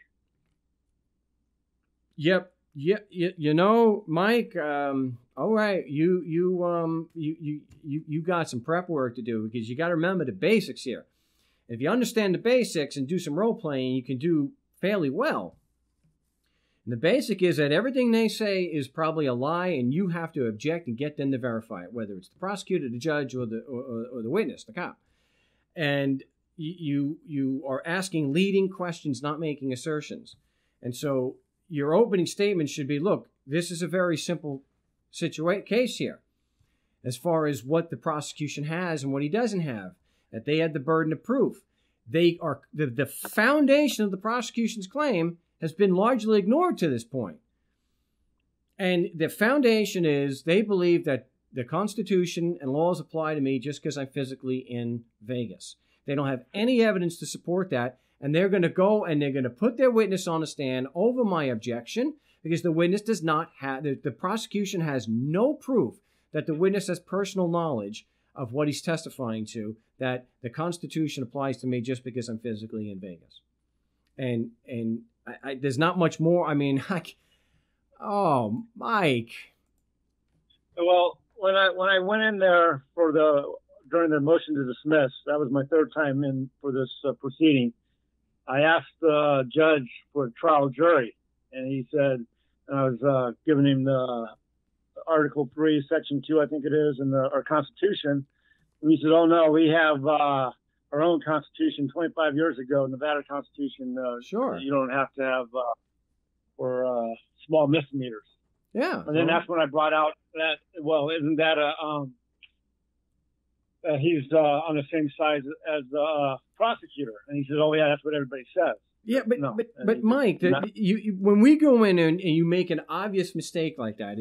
Yep. Yeah. You know, Mike. All right. You got some prep work to do because you got to remember the basics here. If you understand the basics and do some role playing, you can do fairly well. And the basic is that everything they say is probably a lie, and you have to object and get them to verify it, whether it's the prosecutor, the judge, or the witness, the cop. And you are asking leading questions, not making assertions. And so your opening statement should be, look, this is a very simple case here, as far as what the prosecution has and what he doesn't have. That they had the burden of proof. They are the foundation of the prosecution's claim has been largely ignored to this point. And the foundation is they believe that the Constitution and laws apply to me just because I'm physically in Vegas. They don't have any evidence to support that, and they're going to go and they're going to put their witness on the stand over my objection because the witness does not have, the prosecution has no proof that the witness has personal knowledge of what he's testifying to, that the Constitution applies to me just because I'm physically in Vegas. And there's not much more. I mean, oh, Mike. Well, when I went in there during the motion to dismiss, that was my third time in for this proceeding. I asked the judge for a trial jury, and he said, and I was giving him the Article 3, Section 2, I think it is, in our Constitution. And he said, oh, no, we have our own Constitution 25 years ago, Nevada Constitution. Sure. You don't have to have for small misdemeanors. Yeah. And then that's when I brought out that, well, isn't that he's on the same side as the prosecutor? And he said, oh, yeah, that's what everybody says. Yeah, but Mike, when we go in and you make an obvious mistake like that,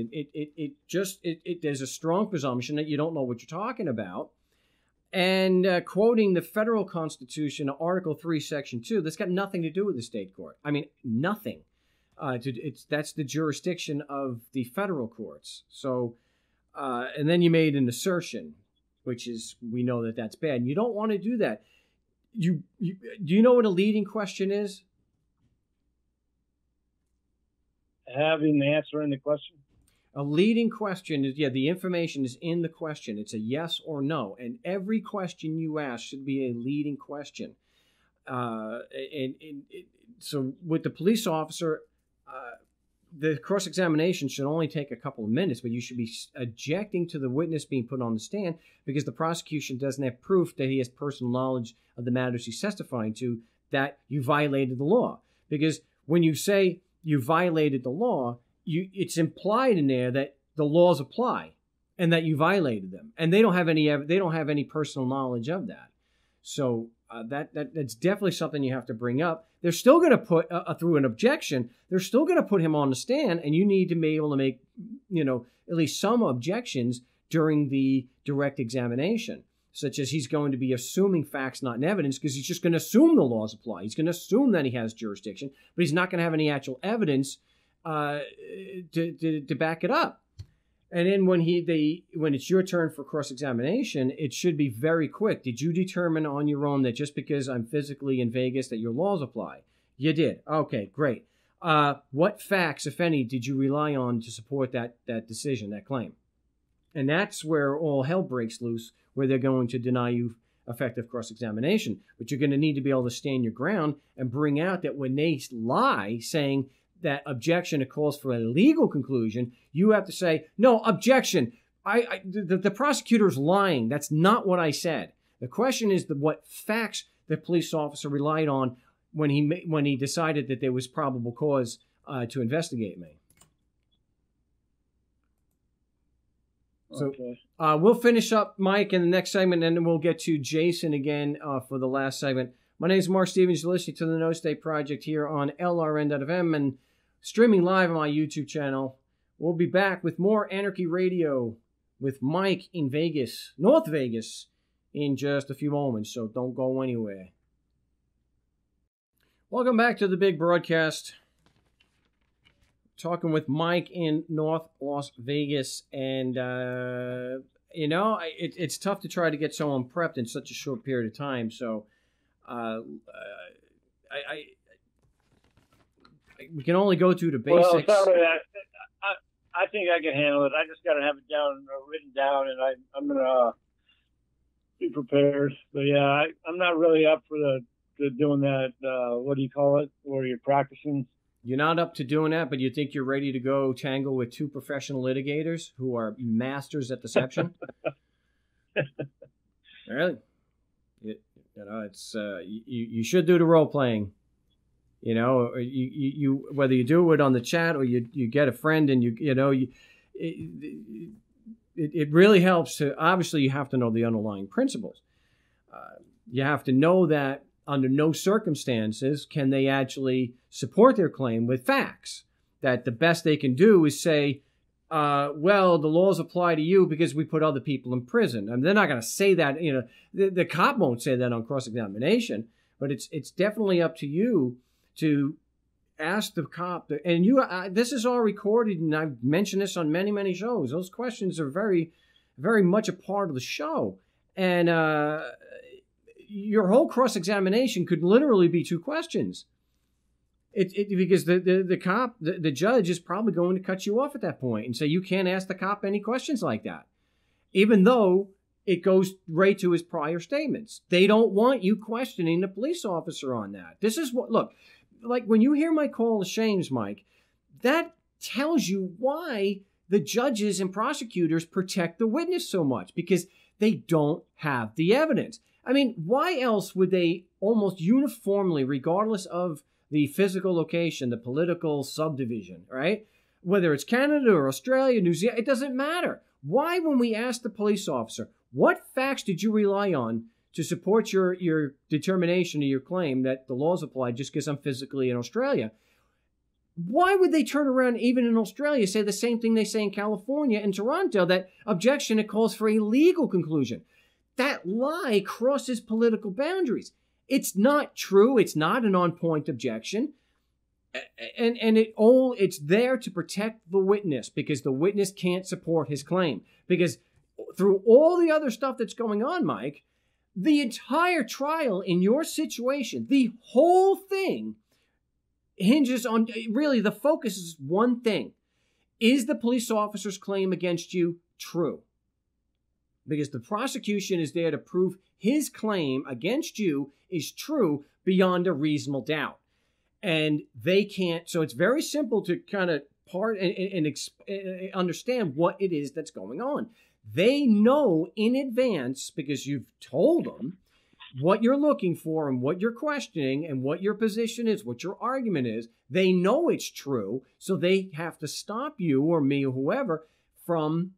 there's a strong presumption that you don't know what you're talking about. And quoting the federal Constitution, Article 3, Section 2, that's got nothing to do with the state court. I mean, nothing. That's the jurisdiction of the federal courts. So, and then you made an assertion, which is, we know that that's bad. And you don't want to do that. Do you know what a leading question is? Having the answer in the question? A leading question is, the information is in the question. It's a yes or no. And every question you ask should be a leading question. So with the police officer, the cross-examination should only take a couple of minutes, but you should be objecting to the witness being put on the stand because the prosecution doesn't have proof that he has personal knowledge of the matters he's testifying to, that you violated the law. Because when you say you violated the law, it's implied in there that the laws apply and that you violated them, and they don't have any personal knowledge of that. So that's definitely something you have to bring up. They're still going to put through an objection. They're still going to put him on the stand, and you need to be able to make, at least some objections during the direct examination, such as he's going to be assuming facts, not in evidence, because he's just going to assume the laws apply. He's going to assume that he has jurisdiction, but he's not going to have any actual evidence to back it up. And then when it's your turn for cross-examination, it should be very quick. Did you determine on your own that just because I'm physically in Vegas that your laws apply? You did. Okay, great. What facts, if any, did you rely on to support that decision, that claim? And that's where all hell breaks loose, where they're going to deny you effective cross-examination. But you're going to need to be able to stand your ground and bring out that when they lie, saying that objection, it calls for a legal conclusion, you have to say, no, objection. The prosecutor's lying. That's not what I said. The question is what facts the police officer relied on when he decided that there was probable cause to investigate me. So Okay. we'll finish up Mike in the next segment, and then we'll get to Jason again for the last segment. My name is Mark Stevens. You're listening to the No State Project here on LRN.FM and streaming live on my YouTube channel. We'll be back with more Anarchy Radio with Mike in Vegas, North Vegas, in just a few moments, so don't go anywhere. Welcome back to the big broadcast. Talking with Mike in North Las Vegas, and it's tough to try to get someone prepped in such a short period of time. So, we can only go through the basics. Well, sorry, I think I can handle it. I just got to have it written down, and I'm gonna be prepared. But yeah, I'm not really up for doing that. What do you call it? Where you're practicing. You're not up to doing that, but you think you're ready to go tangle with two professional litigators who are masters at deception? Really? It's you should do the role playing. You whether you do it on the chat or you get a friend and it really helps to. Obviously, you have to know the underlying principles. You have to know that under no circumstances can they actually support their claim with facts. That the best they can do is say, well, the laws apply to you because we put other people in prison. I mean, they're not going to say that. The cop won't say that on cross-examination, but it's definitely up to you to ask the cop. And this is all recorded, and I've mentioned this on many, many shows. Those questions are very, very much a part of the show. And your whole cross-examination could literally be two questions. Because the cop, the judge is probably going to cut you off at that point and say you can't ask the cop any questions like that, even though it goes right to his prior statements. They don't want you questioning the police officer on that. This is what, look, like when you hear my call to shames, Mike, that tells you why the judges and prosecutors protect the witness so much, because they don't have the evidence. I mean, why else would they almost uniformly, regardless of the physical location, the political subdivision, right? Whether it's Canada or Australia, New Zealand, it doesn't matter. Why, when we ask the police officer, what facts did you rely on to support your determination or your claim that the laws apply just because I'm physically in Australia? Why would they turn around, even in Australia, say the same thing they say in California and Toronto, that objection, it calls for a legal conclusion? That lie crosses political boundaries. It's not true. It's not an on-point objection. And it's there to protect the witness, because the witness can't support his claim. Because through all the other stuff that's going on, Mike, the entire trial in your situation, the whole thing hinges on, really, the focus is one thing. Is the police officer's claim against you true? Because the prosecution is there to prove his claim against you is true beyond a reasonable doubt. And they can't, so it's very simple to kind of understand what it is that's going on. They know in advance, because you've told them what you're looking for and what you're questioning and what your position is, what your argument is. They know it's true, so they have to stop you or me or whoever from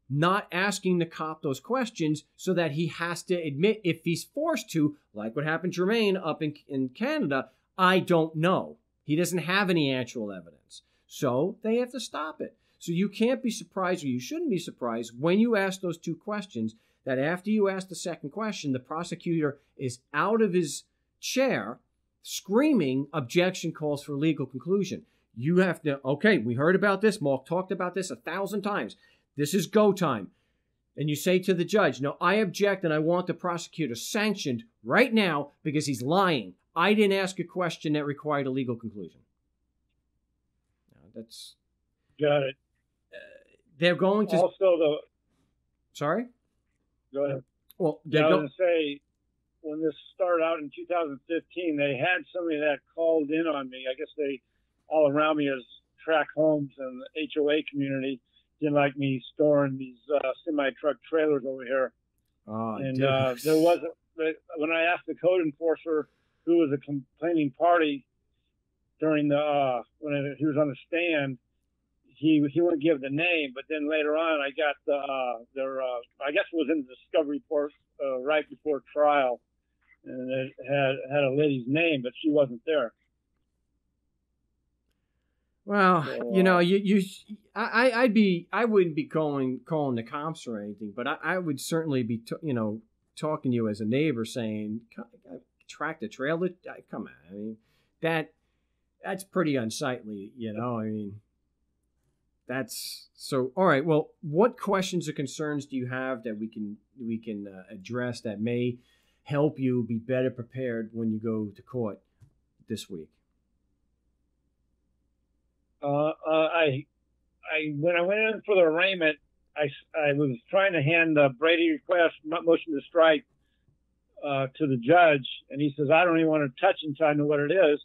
not asking the cop those questions, so that he has to admit, if he's forced to, like what happened to Jermaine up in Canada, I don't know. He doesn't have any actual evidence. So they have to stop it. So you can't be surprised, or you shouldn't be surprised, when you ask those two questions, that after you ask the second question, the prosecutor is out of his chair screaming, objection, calls for legal conclusion. You have to, okay, we heard about this. Mark talked about this 1,000 times. This is go time. And you say to the judge, no, I object, and I want the prosecutor sanctioned right now because he's lying. I didn't ask a question that required a legal conclusion. That's... Got it. They're going to... Also, Sorry? Go ahead. Well, I was going to say, when this started out in 2015, they had somebody that called in on me. I guess they, all around me, as track homes and the HOA community, didn't like me storing these semi-truck trailers over here. Oh, and there wasn't, when I asked the code enforcer who was a complaining party during the when he was on the stand. He wouldn't give the name, but then later on, I got their I guess it was in the discovery report right before trial, and it had a lady's name, but she wasn't there. Well, So, you know, I wouldn't be calling the cops or anything, but I would certainly be, talking to you as a neighbor, saying, track the trailer. Come on, I mean, that's pretty unsightly, you know. I mean, that's so. All right. Well, what questions or concerns do you have that we can address that may help you be better prepared when you go to court this week? When I went in for the arraignment, I was trying to hand the Brady request motion to strike to the judge, and he says, I don't even want to touch until I know what it is.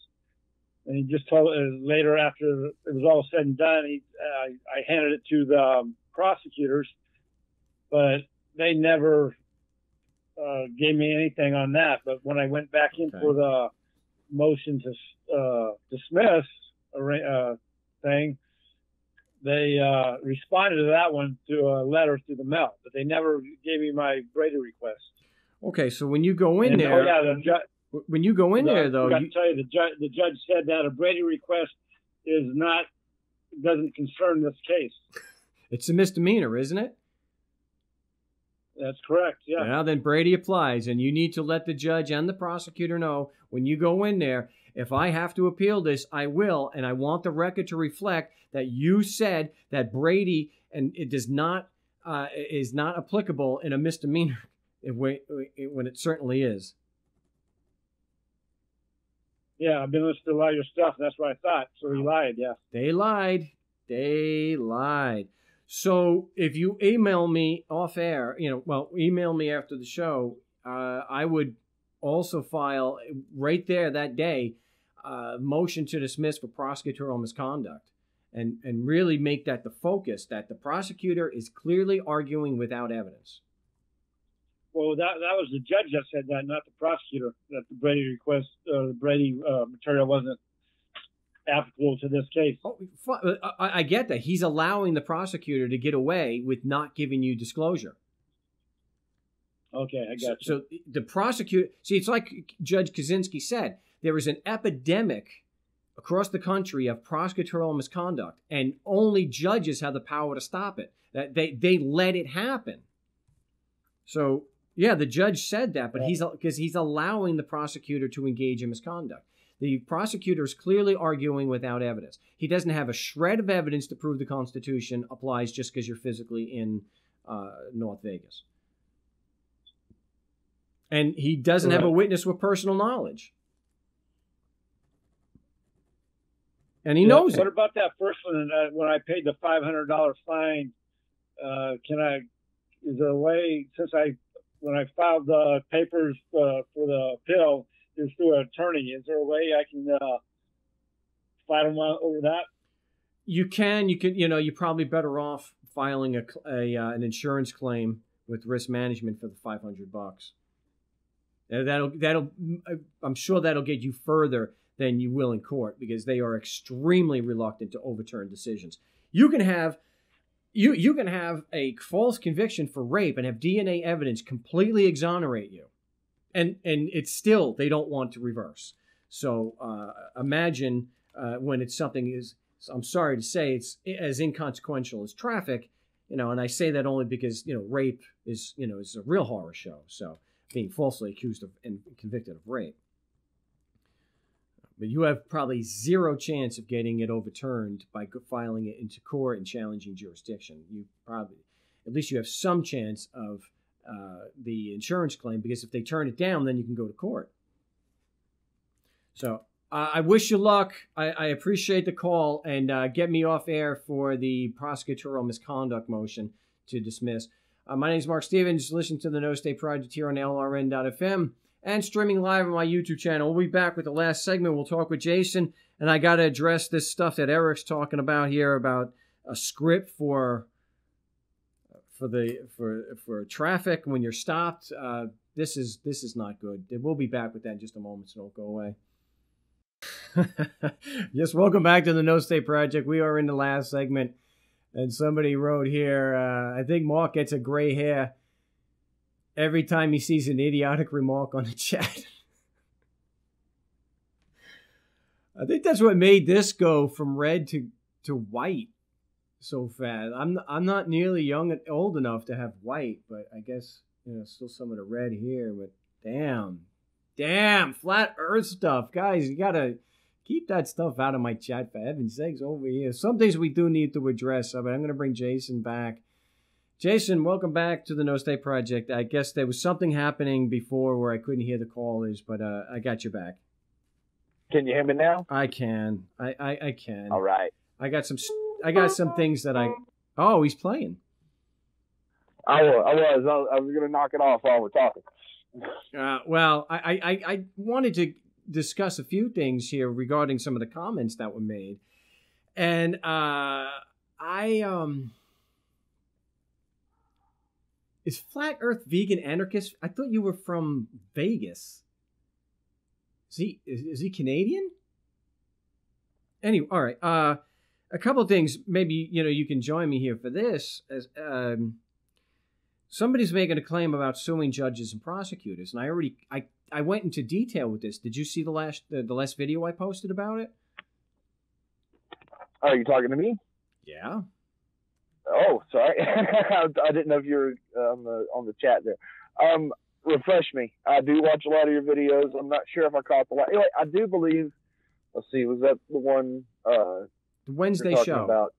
And he just told later, after it was all said and done, I handed it to the prosecutors, but they never gave me anything on that. But when I went back in for the motion to dismiss thing, they responded to that one through a letter through the mail, but they never gave me my Brady request. Okay, so when you go in there, when you go in there, though, I got to tell you, the judge said that a Brady request doesn't concern this case. It's a misdemeanor, isn't it? That's correct. Yeah. Well, then Brady applies, and you need to let the judge and the prosecutor know when you go in there. If I have to appeal this, I will, and I want the record to reflect that you said that Brady and it does not is not applicable in a misdemeanor when it certainly is. Yeah, I've been listening to a lot of your stuff. That's what I thought. So he lied. Yeah. They lied. They lied. So if you email me off air, email me after the show, I would also file right there that day motion to dismiss for prosecutorial misconduct and really make that the focus, that the prosecutor is clearly arguing without evidence. Well, that was the judge that said that, not the prosecutor, that the Brady request, the Brady material wasn't applicable to this case. Oh, I get that. He's allowing the prosecutor to get away with not giving you disclosure. Okay, I got you. So the prosecutor, it's like Judge Kaczynski said, there is an epidemic across the country of prosecutorial misconduct, and only judges have the power to stop it. That they let it happen. So, yeah, the judge said that, but he's allowing the prosecutor to engage in misconduct. The prosecutor is clearly arguing without evidence. He doesn't have a shred of evidence to prove the Constitution applies just because you're physically in North Vegas. And he doesn't have a witness with personal knowledge. And he knows it. What about that first one when I paid the $500 fine? Is there a way, when I filed the papers for the appeal, it's through an attorney, is there a way I can fight them over that? You can, you're probably better off filing an insurance claim with risk management for the $500. I'm sure that'll get you further than you will in court, because they are extremely reluctant to overturn decisions. You can have a false conviction for rape and have DNA evidence completely exonerate you, and it's still they don't want to reverse. So imagine when it's something I'm sorry to say, it's as inconsequential as traffic, and I say that only because rape is a real horror show. So being falsely accused of and convicted of rape. But you have probably zero chance of getting it overturned by filing it into court and challenging jurisdiction. At least you have some chance of the insurance claim, because if they turn it down, then you can go to court. So I wish you luck. I appreciate the call, and get me off air for the prosecutorial misconduct motion to dismiss. My name is Mark Stevens. Listen to the No State Project here on LRN.FM. And streaming live on my YouTube channel. We'll be back with the last segment. We'll talk with Jason, and I got to address this stuff that Eric's talking about here about a script for traffic when you're stopped. This is not good. We'll be back with that in just a moment, so don't go away. Yes, welcome back to the No State Project. We are in the last segment, and somebody wrote here, I think Mark gets a gray hair every time he sees an idiotic remark on the chat. I think that's what made this go from red to white so fast. I'm not nearly old enough to have white, but I guess still some of the red here. But damn, flat Earth stuff, guys. You gotta keep that stuff out of my chat, for heaven's sakes. Over here, some things we do need to address. But I'm gonna bring Jason back. Jason, welcome back to the No State Project. I guess there was something happening before where I couldn't hear the callers, but I got you back. Can you hear me now? I can. I can. All right. I got some things that Oh, he's playing. I was gonna knock it off while we're talking. Well, I wanted to discuss a few things here regarding some of the comments that were made, and is Flat Earth vegan anarchist? I thought you were from Vegas. Is he Canadian? Anyway, all right. A couple of things. Maybe you can join me here for this. As somebody's making a claim about suing judges and prosecutors, and I went into detail with this. Did you see the last video I posted about it? Are you talking to me? Yeah. Oh, sorry. I didn't know if you were on the chat there. Refresh me. I do watch a lot of your videos. I'm not sure if I caught the last. Anyway, I do believe. Let's see. Was that the one? The Wednesday show. About?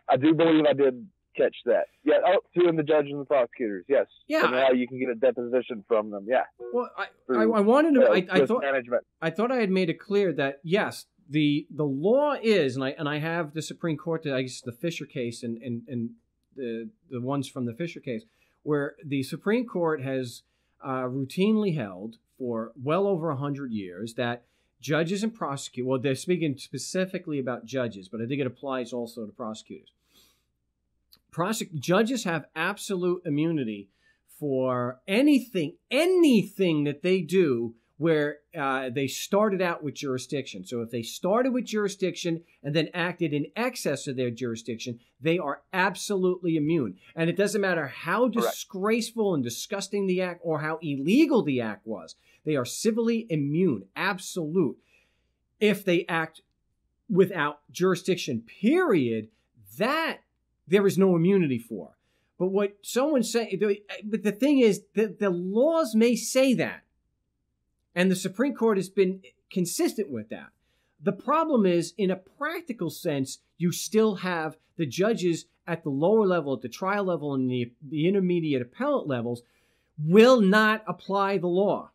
I do believe I did catch that. Yeah. Oh, suing the judges and the prosecutors. Yes. Yeah. And how you can get a deposition from them. Yeah. Well, I wanted to. I thought management. I thought I had made it clear that yes, the law is, and I have the Supreme Court, I guess the Fisher case and the ones from the Fisher case, where the Supreme Court has routinely held for well over 100 years that judges and prosecutors, well, they're speaking specifically about judges, but I think it applies also to prosecutors. Judges have absolute immunity for anything that they do where they started out with jurisdiction. So if they started with jurisdiction and then acted in excess of their jurisdiction, they are absolutely immune. And it doesn't matter how disgraceful and disgusting the act or how illegal the act was. They are civilly immune, absolute. If they act without jurisdiction, period, that there is no immunity for. But what someone's saying, but the thing is that the laws may say that. And the Supreme Court has been consistent with that. The problem is, in a practical sense, you still have the judges at the lower level, at the trial level, and the intermediate appellate levels will not apply the law.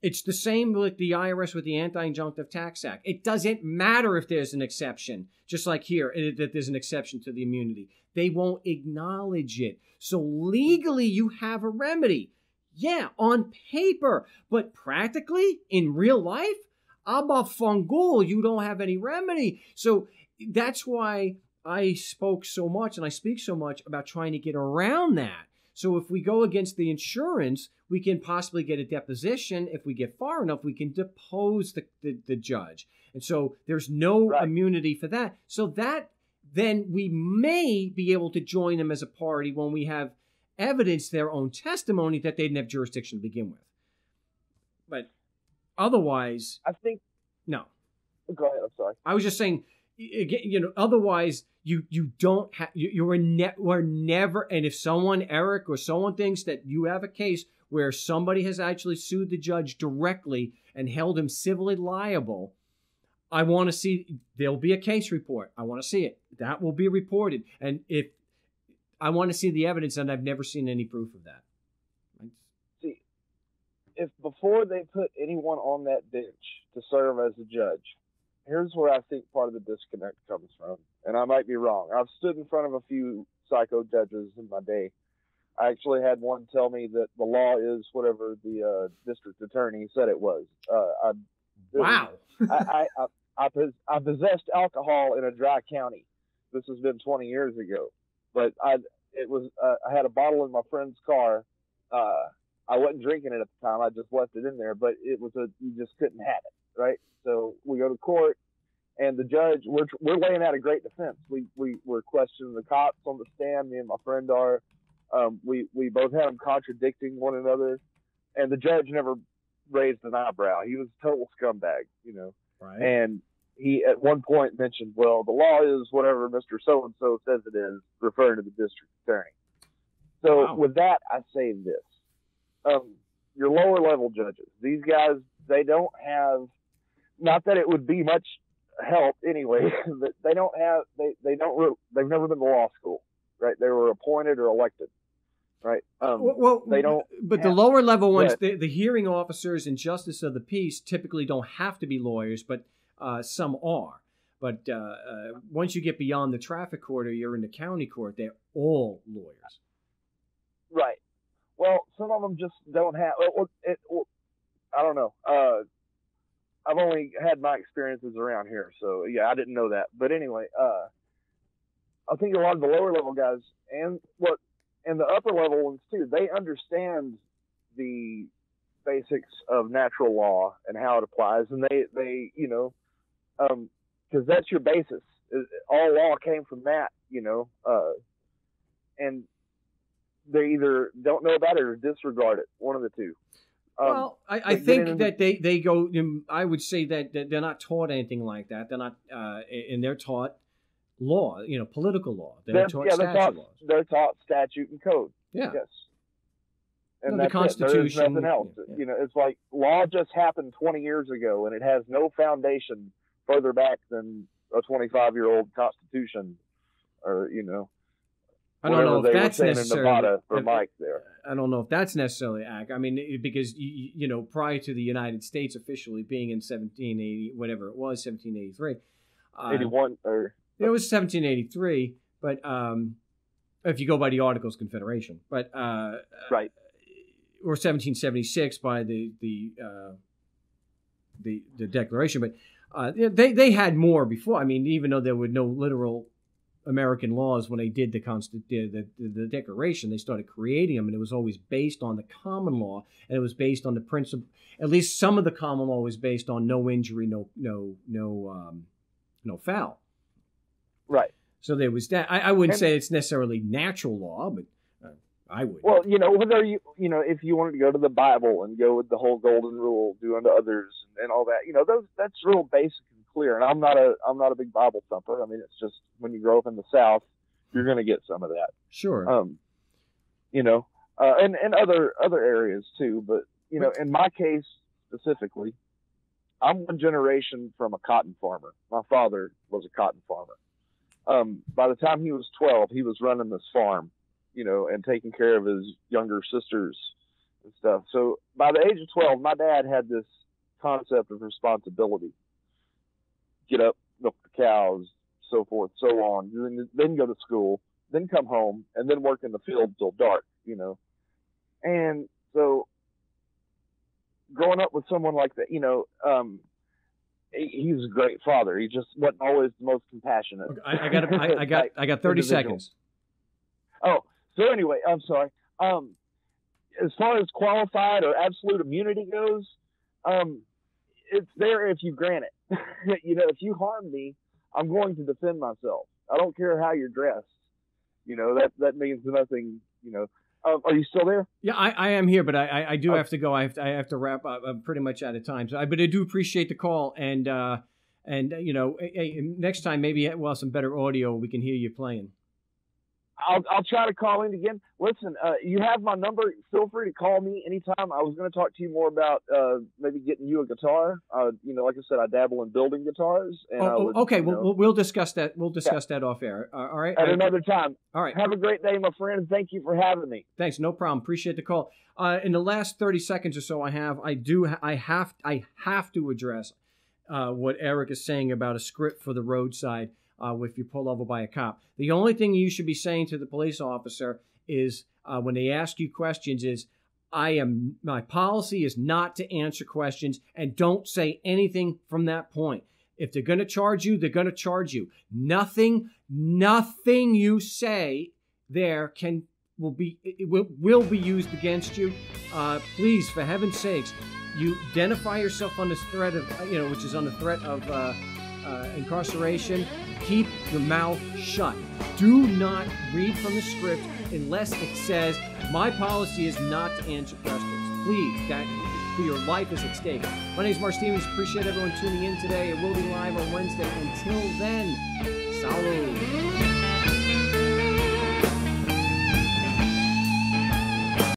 It's the same with the IRS with the Anti-Injunctive Tax Act. It doesn't matter if there's an exception, just like here, that there's an exception to the immunity. They won't acknowledge it. So legally, you have a remedy. Yeah, on paper, but practically, in real life, Abba Fungul, you don't have any remedy. So that's why I spoke so much and I speak so much about trying to get around that. So if we go against the insurance, we can possibly get a deposition. If we get far enough, we can depose the judge. And so there's no immunity for that. So that then we may be able to join them as a party when we have evidence their own testimony that they didn't have jurisdiction to begin with. But otherwise, I think no. Go ahead. I'm sorry. I was just saying, otherwise you don't have we're never. And if someone, Eric or someone, thinks that you have a case where somebody has actually sued the judge directly and held him civilly liable, I want to see. There'll be a case report. I want to see it. That will be reported. And if I want to see the evidence, and I've never seen any proof of that. See, if before they put anyone on that bench to serve as a judge, here's where I think part of the disconnect comes from, and I might be wrong. I've stood in front of a few psycho judges in my day. I actually had one tell me that the law is whatever the district attorney said it was. Wow. I possessed alcohol in a dry county. This has been 20 years ago. But I had a bottle in my friend's car, I wasn't drinking it at the time. I just left it in there, but you just couldn't have it, right? So we go to court, and the judge, we're laying out a great defense. We're questioning the cops on the stand. Me and my friend are. We both had them contradicting one another, and the judge never raised an eyebrow. He was a total scumbag, Right. And he at one point mentioned, well, the law is whatever Mr. So-and-so says it is, referring to the district attorney. So Wow. with that, I say this. Your lower level judges, these guys, they don't have, not that it would be much help anyway, but they've never been to law school, right? They were appointed or elected, right? They don't. But the lower level ones, the hearing officers and justice of the peace typically don't have to be lawyers, but some are. But once you get beyond the traffic court or you're in the county court, they're all lawyers. Right. Well, some of them just don't have. I don't know. I've only had my experiences around here, so yeah, I didn't know that. But anyway, I think a lot of the lower level guys and the upper level ones too, they understand the basics of natural law and how it applies, and they because that's your basis. All law came from that, and they either don't know about it or disregard it. One of the two. Well, I think that they go. I would say that they're not taught anything like that. They're not, and they're taught law. Political law. They're taught statute laws. They're taught statute and code. Yeah. Yes. And the Constitution. There's nothing else. Yeah. It's like law just happened 20 years ago, and it has no foundation further back than a 25-year-old Constitution, or I don't know if that's necessarily. In Nevada for Mike there. I don't know if that's necessarily accurate. I mean, because prior to the United States officially being in 1780, whatever it was, 1783, 81 or it was 1783. But if you go by the Articles of Confederation, but right, or 1776 by the Declaration, but they had more before. I mean, even though there were no literal American laws when they did the Declaration, they started creating them, and it was always based on the common law, and it was based on the principle. At least some of the common law was based on no injury, no foul. Right. So there was that. I wouldn't say it's necessarily natural law, but I would. Well, whether if you wanted to go to the Bible and go with the whole golden rule, do unto others and all that, that's real basic and clear. And I'm not a big Bible thumper. I mean, it's just when you grow up in the South, you're going to get some of that. Sure. And other areas too. But in my case specifically, I'm one generation from a cotton farmer. My father was a cotton farmer. By the time he was 12, he was running this farm, and taking care of his younger sisters and stuff. So by the age of 12, my dad had this concept of responsibility. Get up, milk the cows, so forth, so on. Then go to school, then come home, and then work in the field till dark, And so growing up with someone like that, he was a great father. He just wasn't always the most compassionate. I got 30 seconds. Oh, so anyway, I'm sorry. As far as qualified or absolute immunity goes, it's there if you grant it. If you harm me, I'm going to defend myself. I don't care how you're dressed. That means nothing. Are you still there? Yeah, I am here, but I do have to go. I have to wrap up. I'm pretty much out of time. So, but I do appreciate the call, and next time maybe we'll have some better audio. We can hear you playing. I'll try to call in again. Listen, you have my number. Feel free to call me anytime. I was going to talk to you more about maybe getting you a guitar. Like I said, I dabble in building guitars. And okay. We'll discuss that. We'll discuss that off air. All right. At another time. All right. Have a great day, my friend. Thank you for having me. Thanks. No problem. Appreciate the call. In the last 30 seconds or so, I have to address what Eric is saying about a script for the roadside. If you pull over by a cop, the only thing you should be saying to the police officer is when they ask you questions is, my policy is not to answer questions, and don't say anything from that point. If they're going to charge you, they're going to charge you. Nothing you say there can will be used against you. Please, for heaven's sakes, you identify yourself on this threat of, which is on the threat of incarceration. Keep your mouth shut. Do not read from the script unless it says, my policy is not to answer questions. Please, that for your life is at stake. My name is Mark Stevens. Appreciate everyone tuning in today. It will be live on Wednesday. Until then, salud.